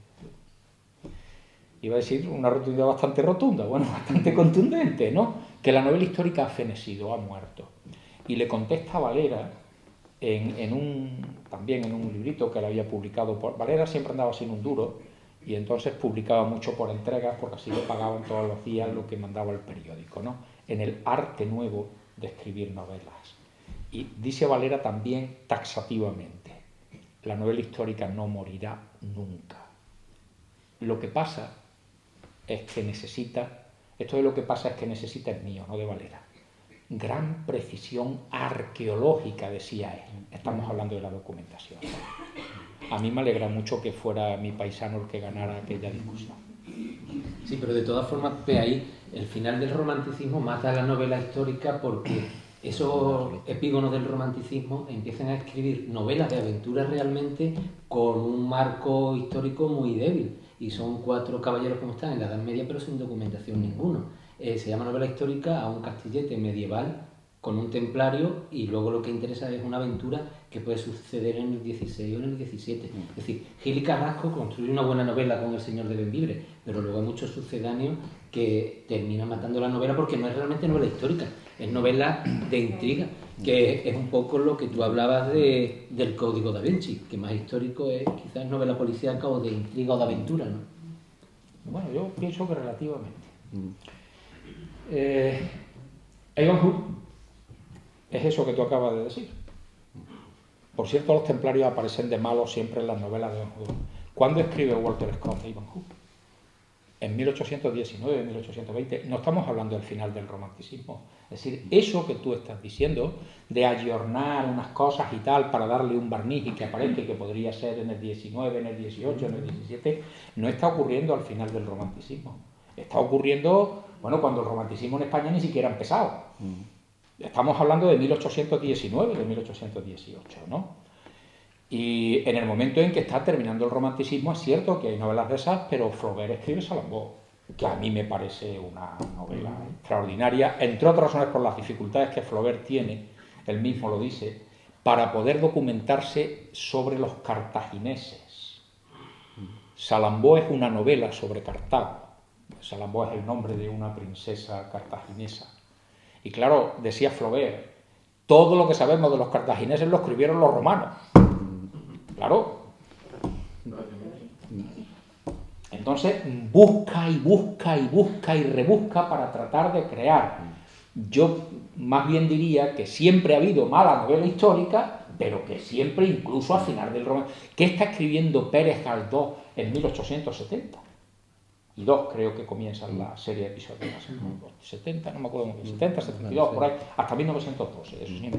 iba a decir una rotundidad bastante rotunda, bueno, bastante contundente, ¿no? Que la novela histórica ha fenecido, ha muerto. Y le contesta a Valera, también en un librito que le había publicado. Valera siempre andaba sin un duro, y entonces publicaba mucho por entregas, porque así le pagaban todos los días lo que mandaba el periódico, ¿no? En el arte nuevo de escribir novelas. Y dice Valera también taxativamente, la novela histórica no morirá nunca. Lo que pasa es que necesita, esto de lo que pasa es que necesita es mío, no de Valera, gran precisión arqueológica, decía él. Estamos hablando de la documentación. A mí me alegra mucho que fuera mi paisano el que ganara aquella discusión. Sí, pero de todas formas, ve ahí, el final del romanticismo mata a la novela histórica porque esos epígonos del romanticismo empiezan a escribir novelas de aventuras realmente con un marco histórico muy débil. Y son 4 caballeros como están en la Edad Media, pero sin documentación ninguno. Se llama novela histórica a un castillete medieval con un templario, y luego lo que interesa es una aventura que puede suceder en el 16 o en el 17. Es decir, Gil y Carrasco construye una buena novela con El Señor de Bembibre, pero luego hay muchos sucedáneos que terminan matando la novela porque no es realmente novela histórica, es novela de intriga, que es un poco lo que tú hablabas del Código da Vinci, que más histórico es quizás novela policíaca o de intriga o de aventura, ¿no? Bueno, yo pienso que relativamente. Ivanhoe es eso que tú acabas de decir. Por cierto, los templarios aparecen de malos siempre en las novelas de Ivanhoe. ¿Cuándo escribe Walter Scott de Ivanhoe? En 1819, 1820. No estamos hablando del final del romanticismo. Es decir, eso que tú estás diciendo de ayornar unas cosas y tal para darle un barniz y que aparezca y que podría ser en el 19, en el 18, en el 17, no está ocurriendo al final del romanticismo. Está ocurriendo, bueno, cuando el romanticismo en España ni siquiera ha empezado. Estamos hablando de 1819, de 1818, ¿no? Y en el momento en que está terminando el romanticismo, es cierto que hay novelas de esas, pero Flaubert escribe Salambó, que a mí me parece una novela extraordinaria, entre otras razones por las dificultades que Flaubert tiene, él mismo lo dice, para poder documentarse sobre los cartagineses. Salambó es una novela sobre Cartago, Salammbô es el nombre de una princesa cartaginesa. Y claro, decía Flaubert, todo lo que sabemos de los cartagineses lo escribieron los romanos. Claro. Entonces busca y busca y busca y rebusca para tratar de crear. Yo más bien diría que siempre ha habido mala novela histórica, pero que siempre, incluso al final del romance, ¿qué está escribiendo Pérez Galdós en 1870? Y 2 creo que comienzan la serie de episodios, 70, no me acuerdo muy bien, 70, 72, por ahí, hasta 1912, eso sí.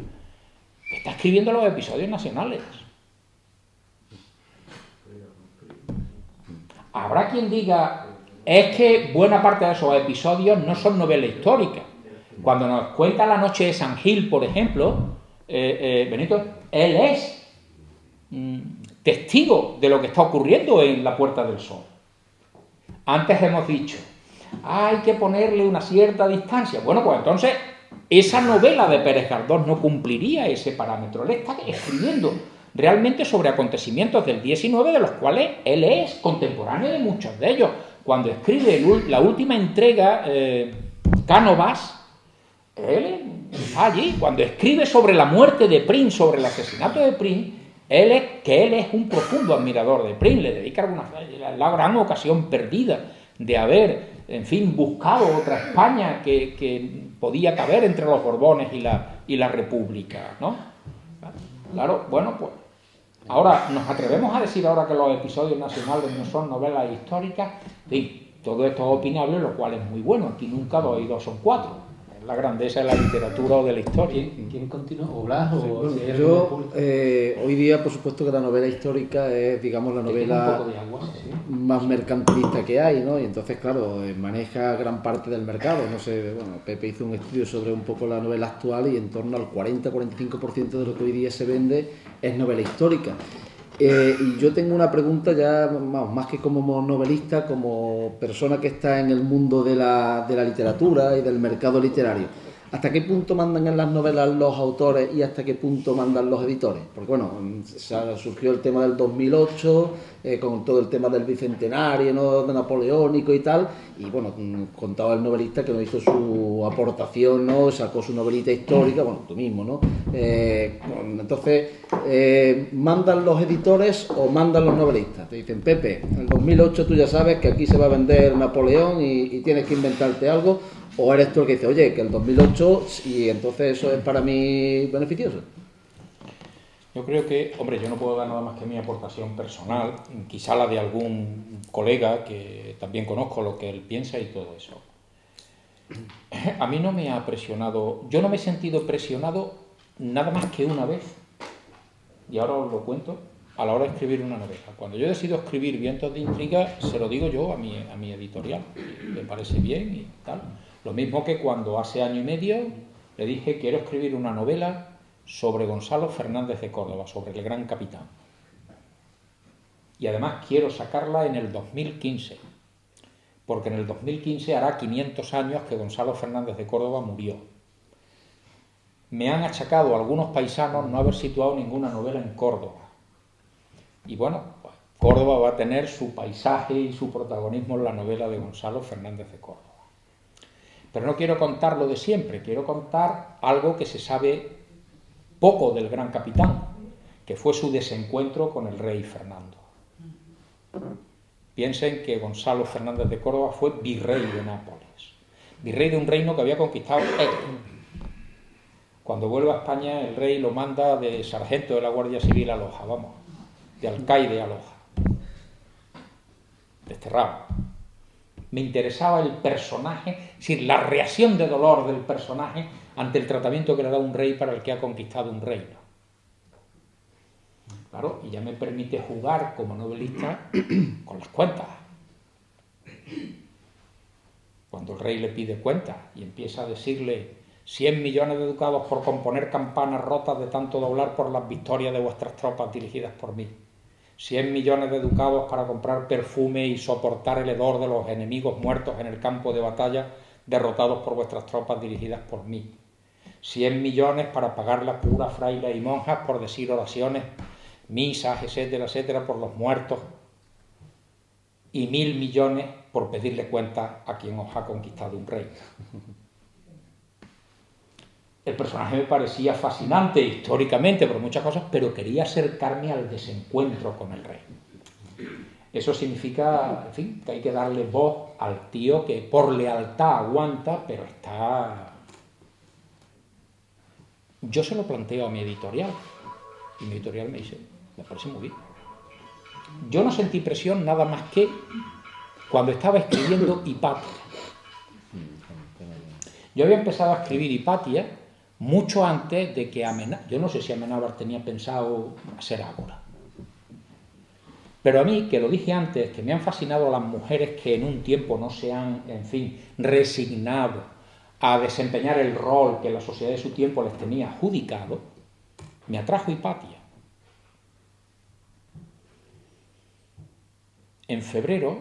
Está escribiendo los episodios nacionales. Habrá quien diga, es que buena parte de esos episodios no son novela histórica. Cuando nos cuenta La noche de San Gil, por ejemplo, Benito, él es testigo de lo que está ocurriendo en La Puerta del Sol. Antes hemos dicho, hay que ponerle una cierta distancia. Bueno, pues entonces esa novela de Pérez Galdós no cumpliría ese parámetro. Él está escribiendo realmente sobre acontecimientos del 19, de los cuales él es contemporáneo de muchos de ellos. Cuando escribe la última entrega, Cánovas, él está allí. Cuando escribe sobre la muerte de Prim, sobre el asesinato de Prim, él es un profundo admirador de Prim, le dedica la gran ocasión perdida de haber, en fin, buscado otra España que podía caber entre los Borbones y la República, ¿no? Claro, bueno, pues ahora, ¿nos atrevemos a decir ahora que los episodios nacionales no son novelas históricas? Sí, todo esto es opinable, lo cual es muy bueno. Aquí nunca 2 y 2 son 4. Es la grandeza de la literatura o de la historia. ¿Quién continúa? ¿O Blas? O bueno, yo, hoy día, por supuesto, que la novela histórica es, digamos, la novela más mercantilista que hay, ¿no? Y entonces, claro, maneja gran parte del mercado. No sé, bueno, Pepe hizo un estudio sobre un poco la novela actual y en torno al 40-45% de lo que hoy día se vende es novela histórica. Y yo tengo una pregunta ya, más que como novelista, como persona que está en el mundo de la literatura y del mercado literario. ¿Hasta qué punto mandan en las novelas los autores y hasta qué punto mandan los editores? Porque bueno, surgió el tema del 2008, con todo el tema del bicentenario, ¿no?, de napoleónico y tal, y bueno, contaba el novelista que no hizo su aportación, ¿no?, sacó su novelita histórica, bueno, tú mismo, ¿no? Entonces, ¿mandan los editores o mandan los novelistas? Te dicen, Pepe, en el 2008 tú ya sabes que aquí se va a vender Napoleón y tienes que inventarte algo. ¿O eres tú el que dice, oye, que el 2008 y entonces eso es para mí beneficioso? Yo creo que, hombre, yo no puedo dar nada más que mi aportación personal, quizá la de algún colega que también conozco lo que él piensa y todo eso. A mí no me ha presionado, yo no me he sentido presionado nada más que una vez, y ahora os lo cuento, a la hora de escribir una novela. Cuando yo decido escribir Vientos de Intriga, se lo digo yo a mi editorial, me parece bien y tal. Lo mismo que cuando hace año y medio le dije, quiero escribir una novela sobre Gonzalo Fernández de Córdoba, sobre el gran capitán. Y además quiero sacarla en el 2015, porque en el 2015 hará 500 años que Gonzalo Fernández de Córdoba murió. Me han achacado algunos paisanos no haber situado ninguna novela en Córdoba. Y bueno, pues Córdoba va a tener su paisaje y su protagonismo en la novela de Gonzalo Fernández de Córdoba. Pero no quiero contar lo de siempre, quiero contar algo que se sabe poco del gran capitán, que fue su desencuentro con el rey Fernando. Piensen que Gonzalo Fernández de Córdoba fue virrey de Nápoles, virrey de un reino que había conquistado él. Cuando vuelve a España, el rey lo manda de sargento de la Guardia Civil a Loja, vamos, de alcaide a Loja, desterrado. Me interesaba el personaje, es decir, la reacción de dolor del personaje ante el tratamiento que le da un rey para el que ha conquistado un reino. Claro, y ya me permite jugar como novelista con las cuentas. Cuando el rey le pide cuentas y empieza a decirle 100 millones de ducados por componer campanas rotas de tanto doblar por las victorias de vuestras tropas dirigidas por mí. 100 millones de ducados para comprar perfume y soportar el hedor de los enemigos muertos en el campo de batalla derrotados por vuestras tropas dirigidas por mí. 100 millones para pagar las curas, frailes y monjas por decir oraciones, misas, etcétera, etcétera, por los muertos. y 1.000 millones por pedirle cuentas a quien os ha conquistado un rey. El personaje me parecía fascinante históricamente por muchas cosas, pero quería acercarme al desencuentro con el rey. Eso significa, en fin, que hay que darle voz al tío que por lealtad aguanta, pero está... Yo se lo planteo a mi editorial, y mi editorial me dice, me parece muy bien. Yo no sentí presión nada más que cuando estaba escribiendo Hipatia. Yo había empezado a escribir Hipatia mucho antes de que Amenábar... Yo no sé si Amenábar tenía pensado hacer Ágora. Pero a mí, que lo dije antes, que me han fascinado las mujeres que en un tiempo no se han, en fin, resignado a desempeñar el rol que la sociedad de su tiempo les tenía adjudicado, me atrajo Hipatia. En febrero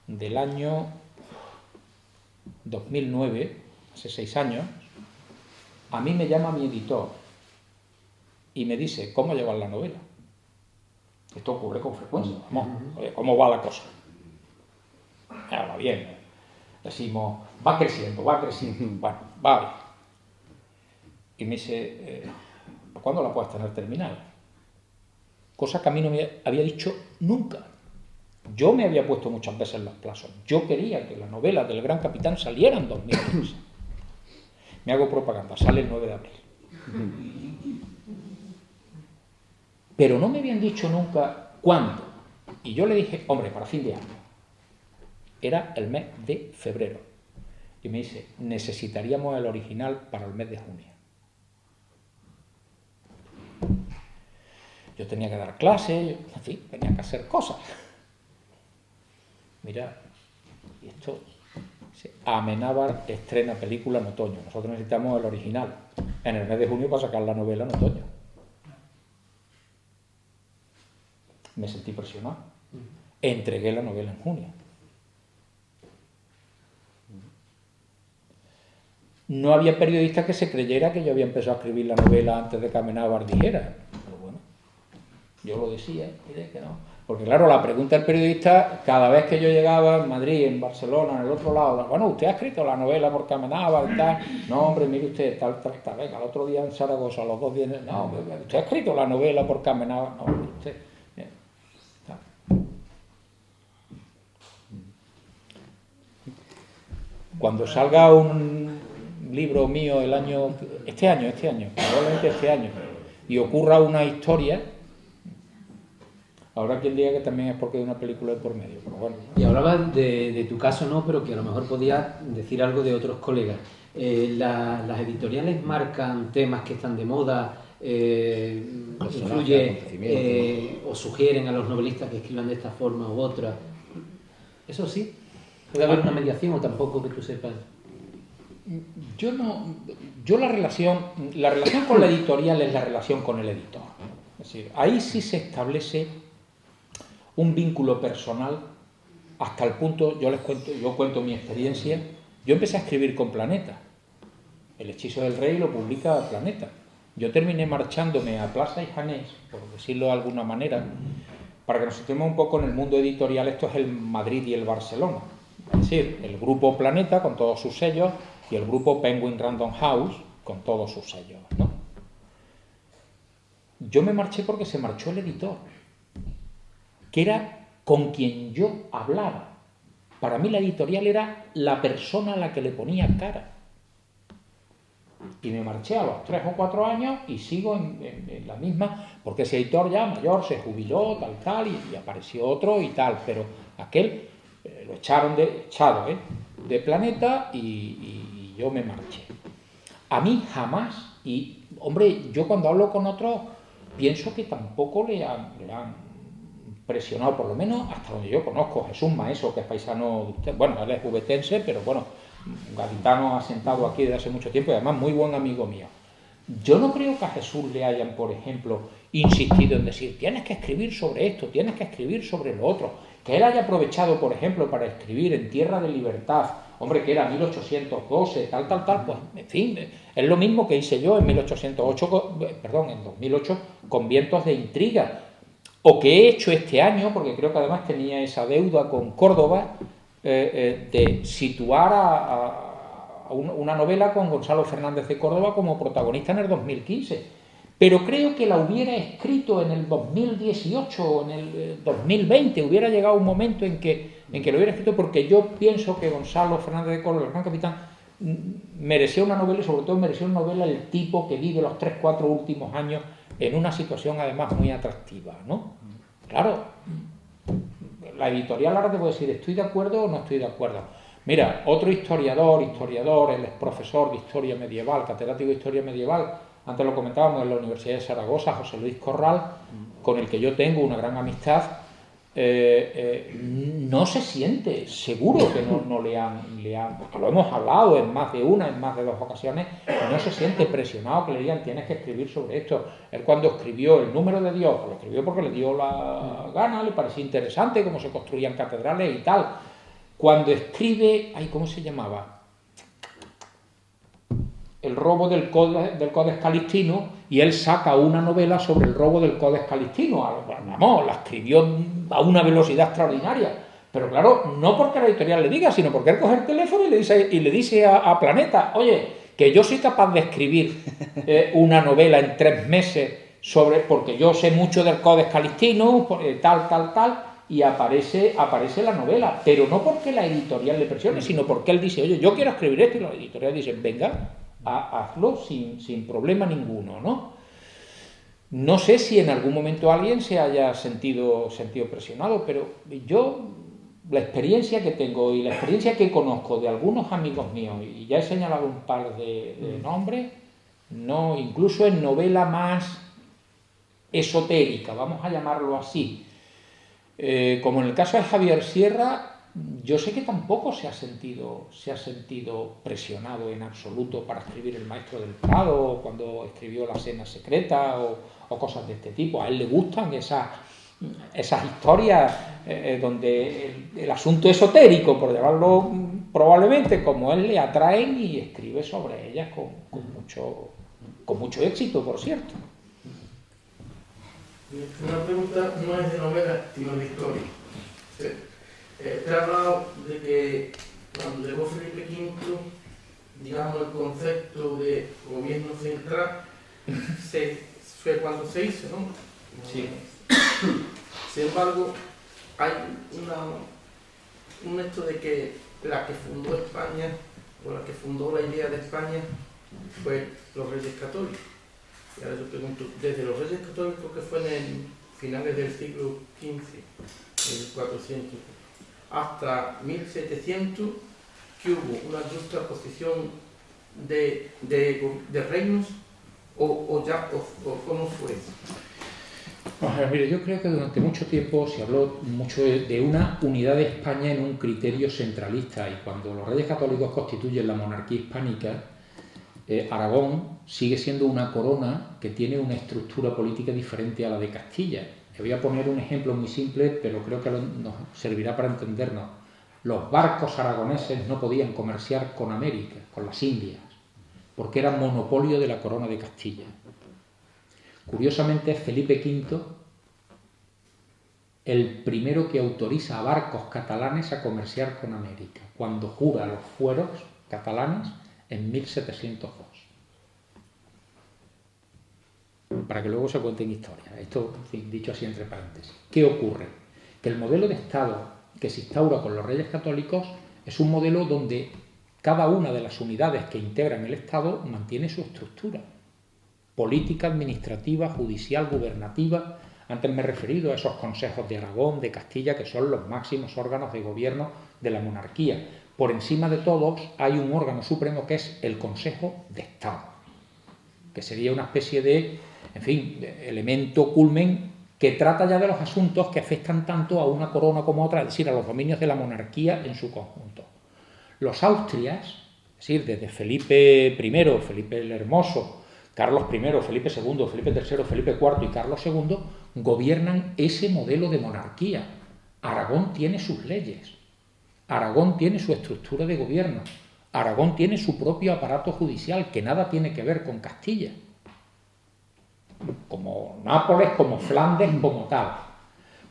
del año 2009, hace 6 años, a mí me llama mi editor y me dice, ¿cómo llevas la novela? Esto ocurre con frecuencia. Vamos, ¿cómo va la cosa? Va bien. Decimos, va creciendo. Bueno, va bien. Y me dice, ¿cuándo la puedes tener terminada? Cosa que a mí no me había dicho nunca. Yo me había puesto muchas veces los plazos. Yo quería que la novela del Gran Capitán saliera en 2015. Me hago propaganda, sale el 9 de abril. Pero no me habían dicho nunca cuándo. Y yo le dije, hombre, para fin de año. Era el mes de febrero. Y me dice, necesitaríamos el original para el mes de junio. Yo tenía que dar clases, en fin, tenía que hacer cosas. Mira, y esto... Amenábar estrena película en otoño. Nosotros necesitamos el original en el mes de junio para sacar la novela en otoño. Me sentí presionado. Entregué la novela en junio. No había periodista que se creyera que yo había empezado a escribir la novela antes de que Amenábar dijera. Pero bueno, yo lo decía, mire que no. Porque claro, la pregunta del periodista, cada vez que yo llegaba en Madrid, en Barcelona, en el otro lado, bueno, ¿usted ha escrito la novela porque Amenábar y tal? No, hombre, mire usted, tal. Venga, el otro día en Zaragoza, los 2 días, no, ¿usted ha escrito la novela porque Amenábar? No, mire usted. Cuando salga un libro mío este año, probablemente este año, y ocurra una historia, habrá quien diga que también es porque hay una película de por medio, pero bueno. Y hablabas de tu caso, ¿no? Pero que a lo mejor podías decir algo de otros colegas. Las editoriales marcan temas que están de moda, influye o sugieren a los novelistas que escriban de esta forma u otra. Eso sí. ¿Puede haber una mediación o tampoco que tú sepas? Yo la relación con la editorial es la relación con el editor. Es decir, ahí sí se establece un vínculo personal hasta el punto, yo cuento mi experiencia. Yo empecé a escribir con Planeta. El hechizo del rey lo publica Planeta. Yo terminé marchándome a Plaza y Janés, por decirlo de alguna manera, para que nos situemos un poco en el mundo editorial. Esto es el Madrid y el Barcelona. Es decir, el grupo Planeta con todos sus sellos y el grupo Penguin Random House con todos sus sellos, ¿no? Yo me marché porque se marchó el editor, que era con quien yo hablaba. Para mí la editorial era la persona a la que le ponía cara. Y me marché a los 3 o 4 años y sigo en la misma, porque ese editor ya mayor se jubiló, tal, y apareció otro y tal, pero aquel... lo echaron de Planeta y yo me marché. A mí jamás, y hombre, yo cuando hablo con otros pienso que tampoco le han presionado, por lo menos hasta donde yo conozco. Jesús Maeso, que es paisano de usted, bueno, él es juvetense, pero bueno, gaditano asentado aquí desde hace mucho tiempo y además muy buen amigo mío. Yo no creo que a Jesús le hayan, por ejemplo, insistido en decir, tienes que escribir sobre esto, tienes que escribir sobre lo otro. Que él haya aprovechado, por ejemplo, para escribir en Tierra de Libertad, hombre, que era 1812, tal, pues, en fin, es lo mismo que hice yo en 2008 con Vientos de Intriga. o que he hecho este año, porque creo que además tenía esa deuda con Córdoba, de situar a una novela con Gonzalo Fernández de Córdoba como protagonista en el 2015. Pero creo que la hubiera escrito en el 2018 o en el 2020, hubiera llegado un momento en que lo hubiera escrito, porque yo pienso que Gonzalo Fernández de Córdoba, el Gran Capitán, merecía una novela, y sobre todo merecía una novela el tipo que vive los 3-4 últimos años en una situación además muy atractiva, ¿no? Claro, la editorial ahora te puede decir, ¿estoy de acuerdo o no estoy de acuerdo? Mira, otro historiador, él es profesor de historia medieval, catedrático de historia medieval, antes lo comentábamos en la Universidad de Zaragoza, José Luis Corral, con el que yo tengo una gran amistad, no se siente, seguro que no le han, porque lo hemos hablado en más de una, en más de 2 ocasiones, no se siente presionado que le digan tienes que escribir sobre esto. Él cuando escribió El número de Dios, pues lo escribió porque le dio la gana, le parecía interesante cómo se construían catedrales y tal. Cuando escribe, ¿cómo se llamaba? El robo del Codex Calixtino, y él saca una novela sobre el robo del Codex Calixtino. Vamos, la escribió a una velocidad extraordinaria. Pero claro, no porque la editorial le diga, sino porque él coge el teléfono y le dice a Planeta, oye, que yo soy capaz de escribir una novela en 3 meses porque yo sé mucho del Codex Calixtino, tal, y aparece la novela. Pero no porque la editorial le presione, sino porque él dice, oye, yo quiero escribir esto, y la editorial dice, venga, hazlo sin problema ninguno, ¿no? No sé si en algún momento alguien se haya sentido presionado, pero yo, la experiencia que tengo y la experiencia que conozco de algunos amigos míos, y ya he señalado un par de nombres, no, incluso en novela más esotérica, vamos a llamarlo así, como en el caso de Javier Sierra, yo sé que tampoco se ha sentido presionado en absoluto para escribir El maestro del Prado, o cuando escribió La cena secreta, o cosas de este tipo. A él le gustan esas historias donde el asunto esotérico, por llamarlo probablemente, como él, le atraen, y escribe sobre ellas con mucho éxito, por cierto. Una pregunta no es de novela, sino de historia. Te he hablado de que cuando llegó Felipe V, digamos, el concepto de gobierno central fue cuando se hizo, ¿no? Sí. Sin embargo, hay un hecho de que la que fundó España, o la que fundó la idea de España, fue los Reyes Católicos. Y ahora yo pregunto, desde los Reyes Católicos, que fue en finales del siglo XV, 1400, hasta 1700, que hubo una juxtaposición de reinos, o cómo fue eso. Mire, yo creo que durante mucho tiempo se habló mucho de una unidad de España en un criterio centralista, y cuando los Reyes Católicos constituyen la monarquía hispánica, Aragón sigue siendo una corona que tiene una estructura política diferente a la de Castilla. Le voy a poner un ejemplo muy simple, pero creo que nos servirá para entendernos. Los barcos aragoneses no podían comerciar con América, con las Indias, porque eran monopolio de la corona de Castilla. Curiosamente, es Felipe V el primero que autoriza a barcos catalanes a comerciar con América, cuando jura los fueros catalanes en 1702. Para que luego se cuenten historias. Esto, en fin, dicho así entre paréntesis. ¿Qué ocurre? Que el modelo de Estado que se instaura con los Reyes Católicos es un modelo donde cada una de las unidades que integran el Estado mantiene su estructura política, administrativa, judicial, gubernativa. Antes me he referido a esos consejos de Aragón, de Castilla, que son los máximos órganos de gobierno de la monarquía. Por encima de todos hay un órgano supremo que es el Consejo de Estado, que sería una especie de, en fin, de elemento culmen que trata ya de los asuntos que afectan tanto a una corona como a otra, es decir, a los dominios de la monarquía en su conjunto. Los Austrias, es decir, desde Felipe I, Felipe el Hermoso, Carlos I, Felipe II, Felipe III, Felipe IV y Carlos II, gobiernan ese modelo de monarquía. Aragón tiene sus leyes, Aragón tiene su estructura de gobierno, Aragón tiene su propio aparato judicial, que nada tiene que ver con Castilla, como Nápoles, como Flandes, como tal.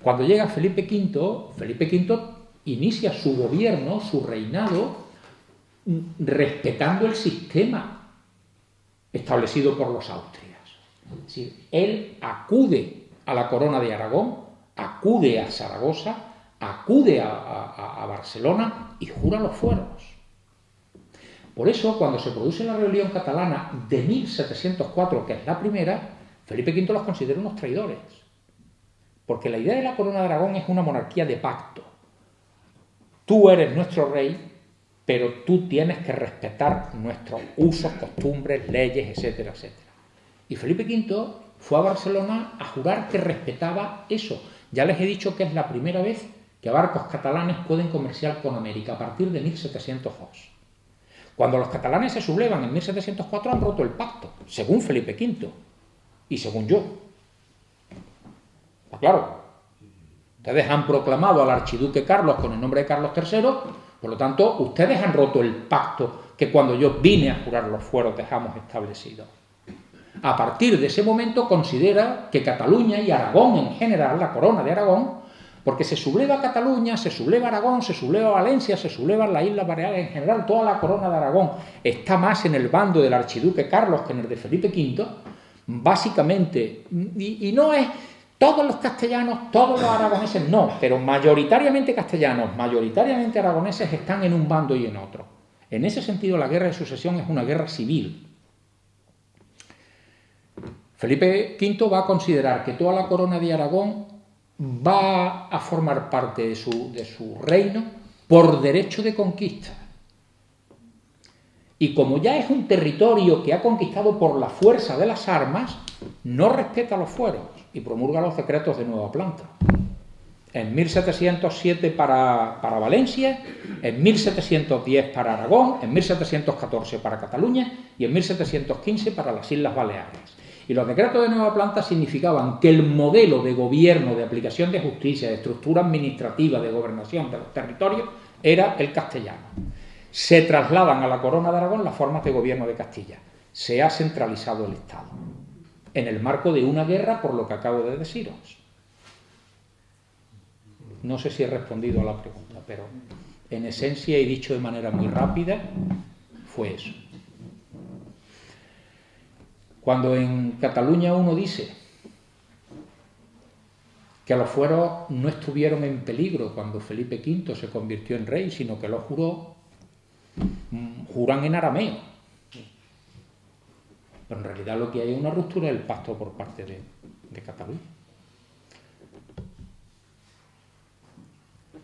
Cuando llega Felipe V inicia su gobierno, su reinado, respetando el sistema establecido por los Austrias. Es decir, él acude a la corona de Aragón, acude a Zaragoza, acude a Barcelona y jura los fueros. Por eso, cuando se produce la rebelión catalana de 1704, que es la primera, Felipe V los considera unos traidores. Porque la idea de la corona de Aragón es una monarquía de pacto. Tú eres nuestro rey, pero tú tienes que respetar nuestros usos, costumbres, leyes, etcétera, etcétera. Y Felipe V fue a Barcelona a jurar que respetaba eso. Ya les he dicho que es la primera vez que barcos catalanes pueden comerciar con América, a partir de 1702. Cuando los catalanes se sublevan en 1704 han roto el pacto, según Felipe V y según yo. Pues claro, ustedes han proclamado al archiduque Carlos con el nombre de Carlos III, por lo tanto, ustedes han roto el pacto que cuando yo vine a jurar los fueros dejamos establecido. A partir de ese momento considera que Cataluña y Aragón en general, la corona de Aragón, porque se subleva Cataluña, se subleva Aragón, se subleva Valencia, se sublevan las Islas Baleares, en general toda la corona de Aragón está más en el bando del archiduque Carlos que en el de Felipe V, básicamente, y no es todos los castellanos, todos los aragoneses, no, pero mayoritariamente castellanos, mayoritariamente aragoneses están en un bando y en otro. En ese sentido, la guerra de sucesión es una guerra civil. Felipe V va a considerar que toda la corona de Aragón va a formar parte de su reino por derecho de conquista. Y como ya es un territorio que ha conquistado por la fuerza de las armas, no respeta los fueros y promulga los decretos de nueva planta. En 1707 para Valencia, en 1710 para Aragón, en 1714 para Cataluña y en 1715 para las Islas Baleares. Y los decretos de nueva planta significaban que el modelo de gobierno, de aplicación de justicia, de estructura administrativa, de gobernación de los territorios, era el castellano. Se trasladan a la corona de Aragón las formas de gobierno de Castilla. Se ha centralizado el Estado. En el marco de una guerra, por lo que acabo de deciros. No sé si he respondido a la pregunta, pero en esencia y dicho de manera muy rápida, fue eso. Cuando en Cataluña uno dice que los fueros no estuvieron en peligro cuando Felipe V se convirtió en rey, sino que los juró, juran en arameo. Pero en realidad lo que hay es una ruptura del pacto por parte de Cataluña.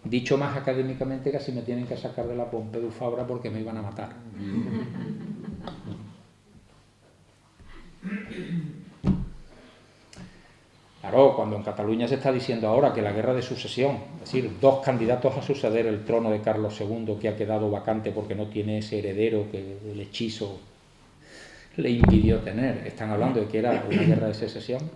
Dicho más académicamente, casi me tienen que sacar de la Pompeu Fabra porque me iban a matar. Claro, cuando en Cataluña se está diciendo ahora que la guerra de sucesión, es decir, dos candidatos a suceder el trono de Carlos II que ha quedado vacante porque no tiene ese heredero que el hechizo le impidió tener, están hablando de que era una guerra de secesión.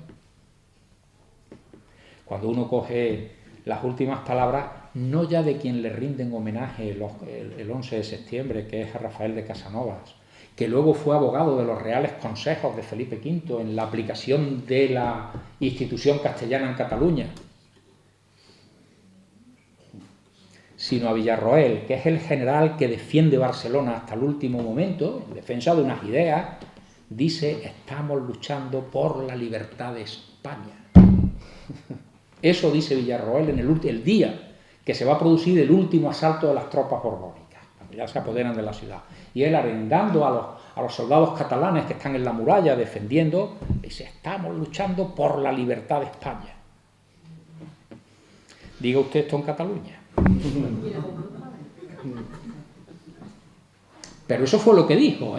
Cuando uno coge las últimas palabras, no ya de quien le rinden homenaje el 11 de septiembre, que es a Rafael de Casanovas, que luego fue abogado de los reales consejos de Felipe V en la aplicación de la institución castellana en Cataluña, sino a Villarroel, que es el general que defiende Barcelona hasta el último momento, en defensa de unas ideas, dice: estamos luchando por la libertad de España. Eso dice Villarroel en el día que se va a producir el último asalto de las tropas borbónicas, cuando ya se apoderan de la ciudad. Y él, arengando a los soldados catalanes que están en la muralla defendiendo, dice: estamos luchando por la libertad de España. Diga usted esto en Cataluña. Pero eso fue lo que dijo,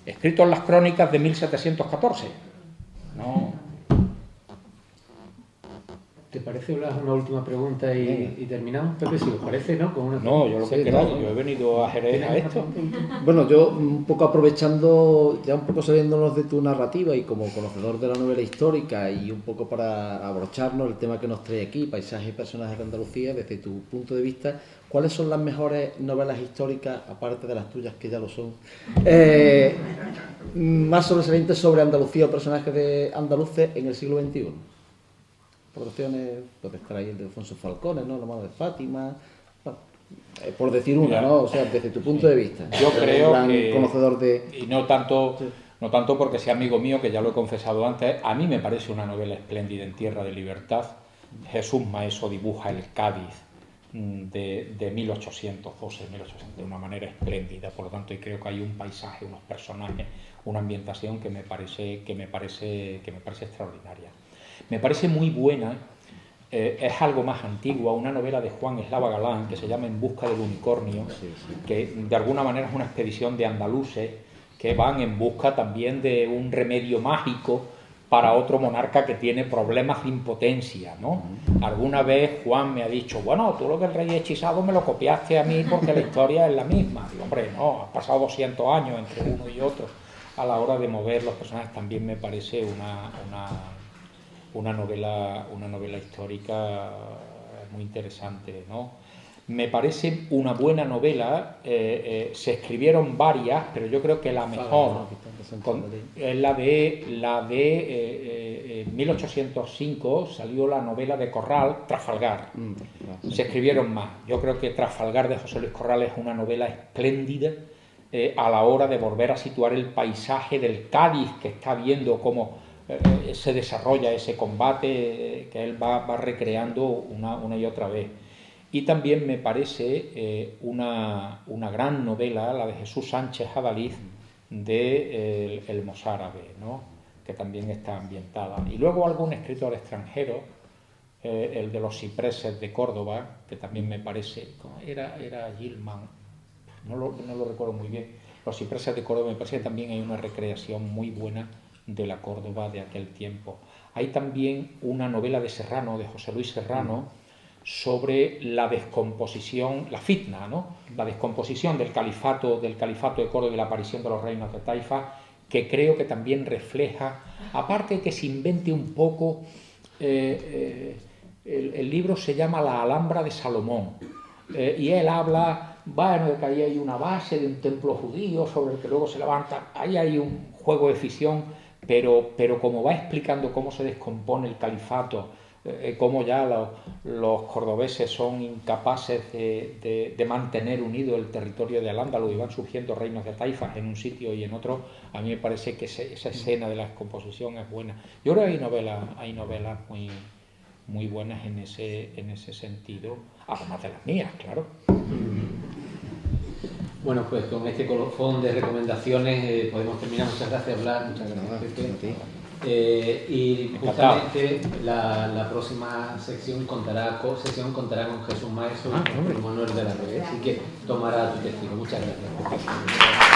escrito en las crónicas de 1714. No. ¿Te parece una última pregunta y terminamos, Pepe? Si os parece, ¿no? Con una... No, yo lo que queráis, yo he venido a Jerez a esto. Bueno, yo un poco aprovechando, ya un poco saliéndonos de tu narrativa y como conocedor de la novela histórica y un poco para abrocharnos el tema que nos trae aquí, paisajes y personajes de Andalucía, desde tu punto de vista, ¿cuáles son las mejores novelas históricas, aparte de las tuyas que ya lo son, más sobresalientes sobre Andalucía o personajes de andaluces en el siglo XXI? producciones, puede estar ahí el de Alfonso Falcones, ¿no? La mano de Fátima, bueno, por decir una, ¿no? O sea, desde tu punto de vista. Yo creo un gran que, conocedor de... y no tanto porque sea amigo mío, que ya lo he confesado antes, a mí me parece una novela espléndida, En tierra de libertad. Jesús Maeso dibuja el Cádiz de 1812, 1800, de una manera espléndida, por lo tanto, y creo que hay un paisaje, unos personajes, una ambientación que me parece extraordinaria. Me parece muy buena, es algo más antigua, una novela de Juan Eslava Galán que se llama En busca del unicornio, que de alguna manera es una expedición de andaluces que van en busca también de un remedio mágico para otro monarca que tiene problemas de impotencia, ¿no? Alguna vez Juan me ha dicho, bueno, tú lo del rey hechizado me lo copiaste a mí porque la historia es la misma. Digo, hombre, no, ha pasado 200 años entre uno y otro. A la hora de mover los personajes también me parece una novela histórica muy interesante, ¿no? Me parece una buena novela, se escribieron varias, pero yo creo que la mejor es la de 1805, salió la novela de Corral, Trafalgar. Se escribieron más. Yo creo que Trafalgar de José Luis Corral es una novela espléndida a la hora de volver a situar el paisaje del Cádiz, que está viendo cómo se desarrolla ese combate que él va recreando una y otra vez. Y también me parece una gran novela, la de Jesús Sánchez Adalid, de El mozárabe, ¿no? Que también está ambientada. Y luego algún escritor extranjero, el de Los cipreses de Córdoba, que también me parece, era Gilman, no lo recuerdo muy bien. Los cipreses de Córdoba, me parece que también hay una recreación muy buena de la Córdoba de aquel tiempo. Hay también una novela de Serrano, de José Luis Serrano, sobre la descomposición, la fitna, ¿no? La descomposición del califato de Córdoba y la aparición de los reinos de Taifa, que creo que también refleja, aparte de que se invente un poco, el libro se llama La Alhambra de Salomón, y él habla, bueno, de que ahí hay una base de un templo judío sobre el que luego se levanta, ahí hay un juego de ficción, pero como va explicando cómo se descompone el califato, cómo ya los cordobeses son incapaces de mantener unido el territorio de Al-Ándalus y van surgiendo reinos de taifas en un sitio y en otro, a mí me parece que esa escena de la descomposición es buena. Yo creo que hay novelas muy buenas en ese sentido, además de las mías, claro. Bueno, pues con este colofón de recomendaciones podemos terminar. Muchas gracias, Blas. Muchas gracias, Pepe. Y justamente la próxima sesión contará con Jesús Maeso y con Manuel de la Red, así que tomará tu testigo. Muchas gracias.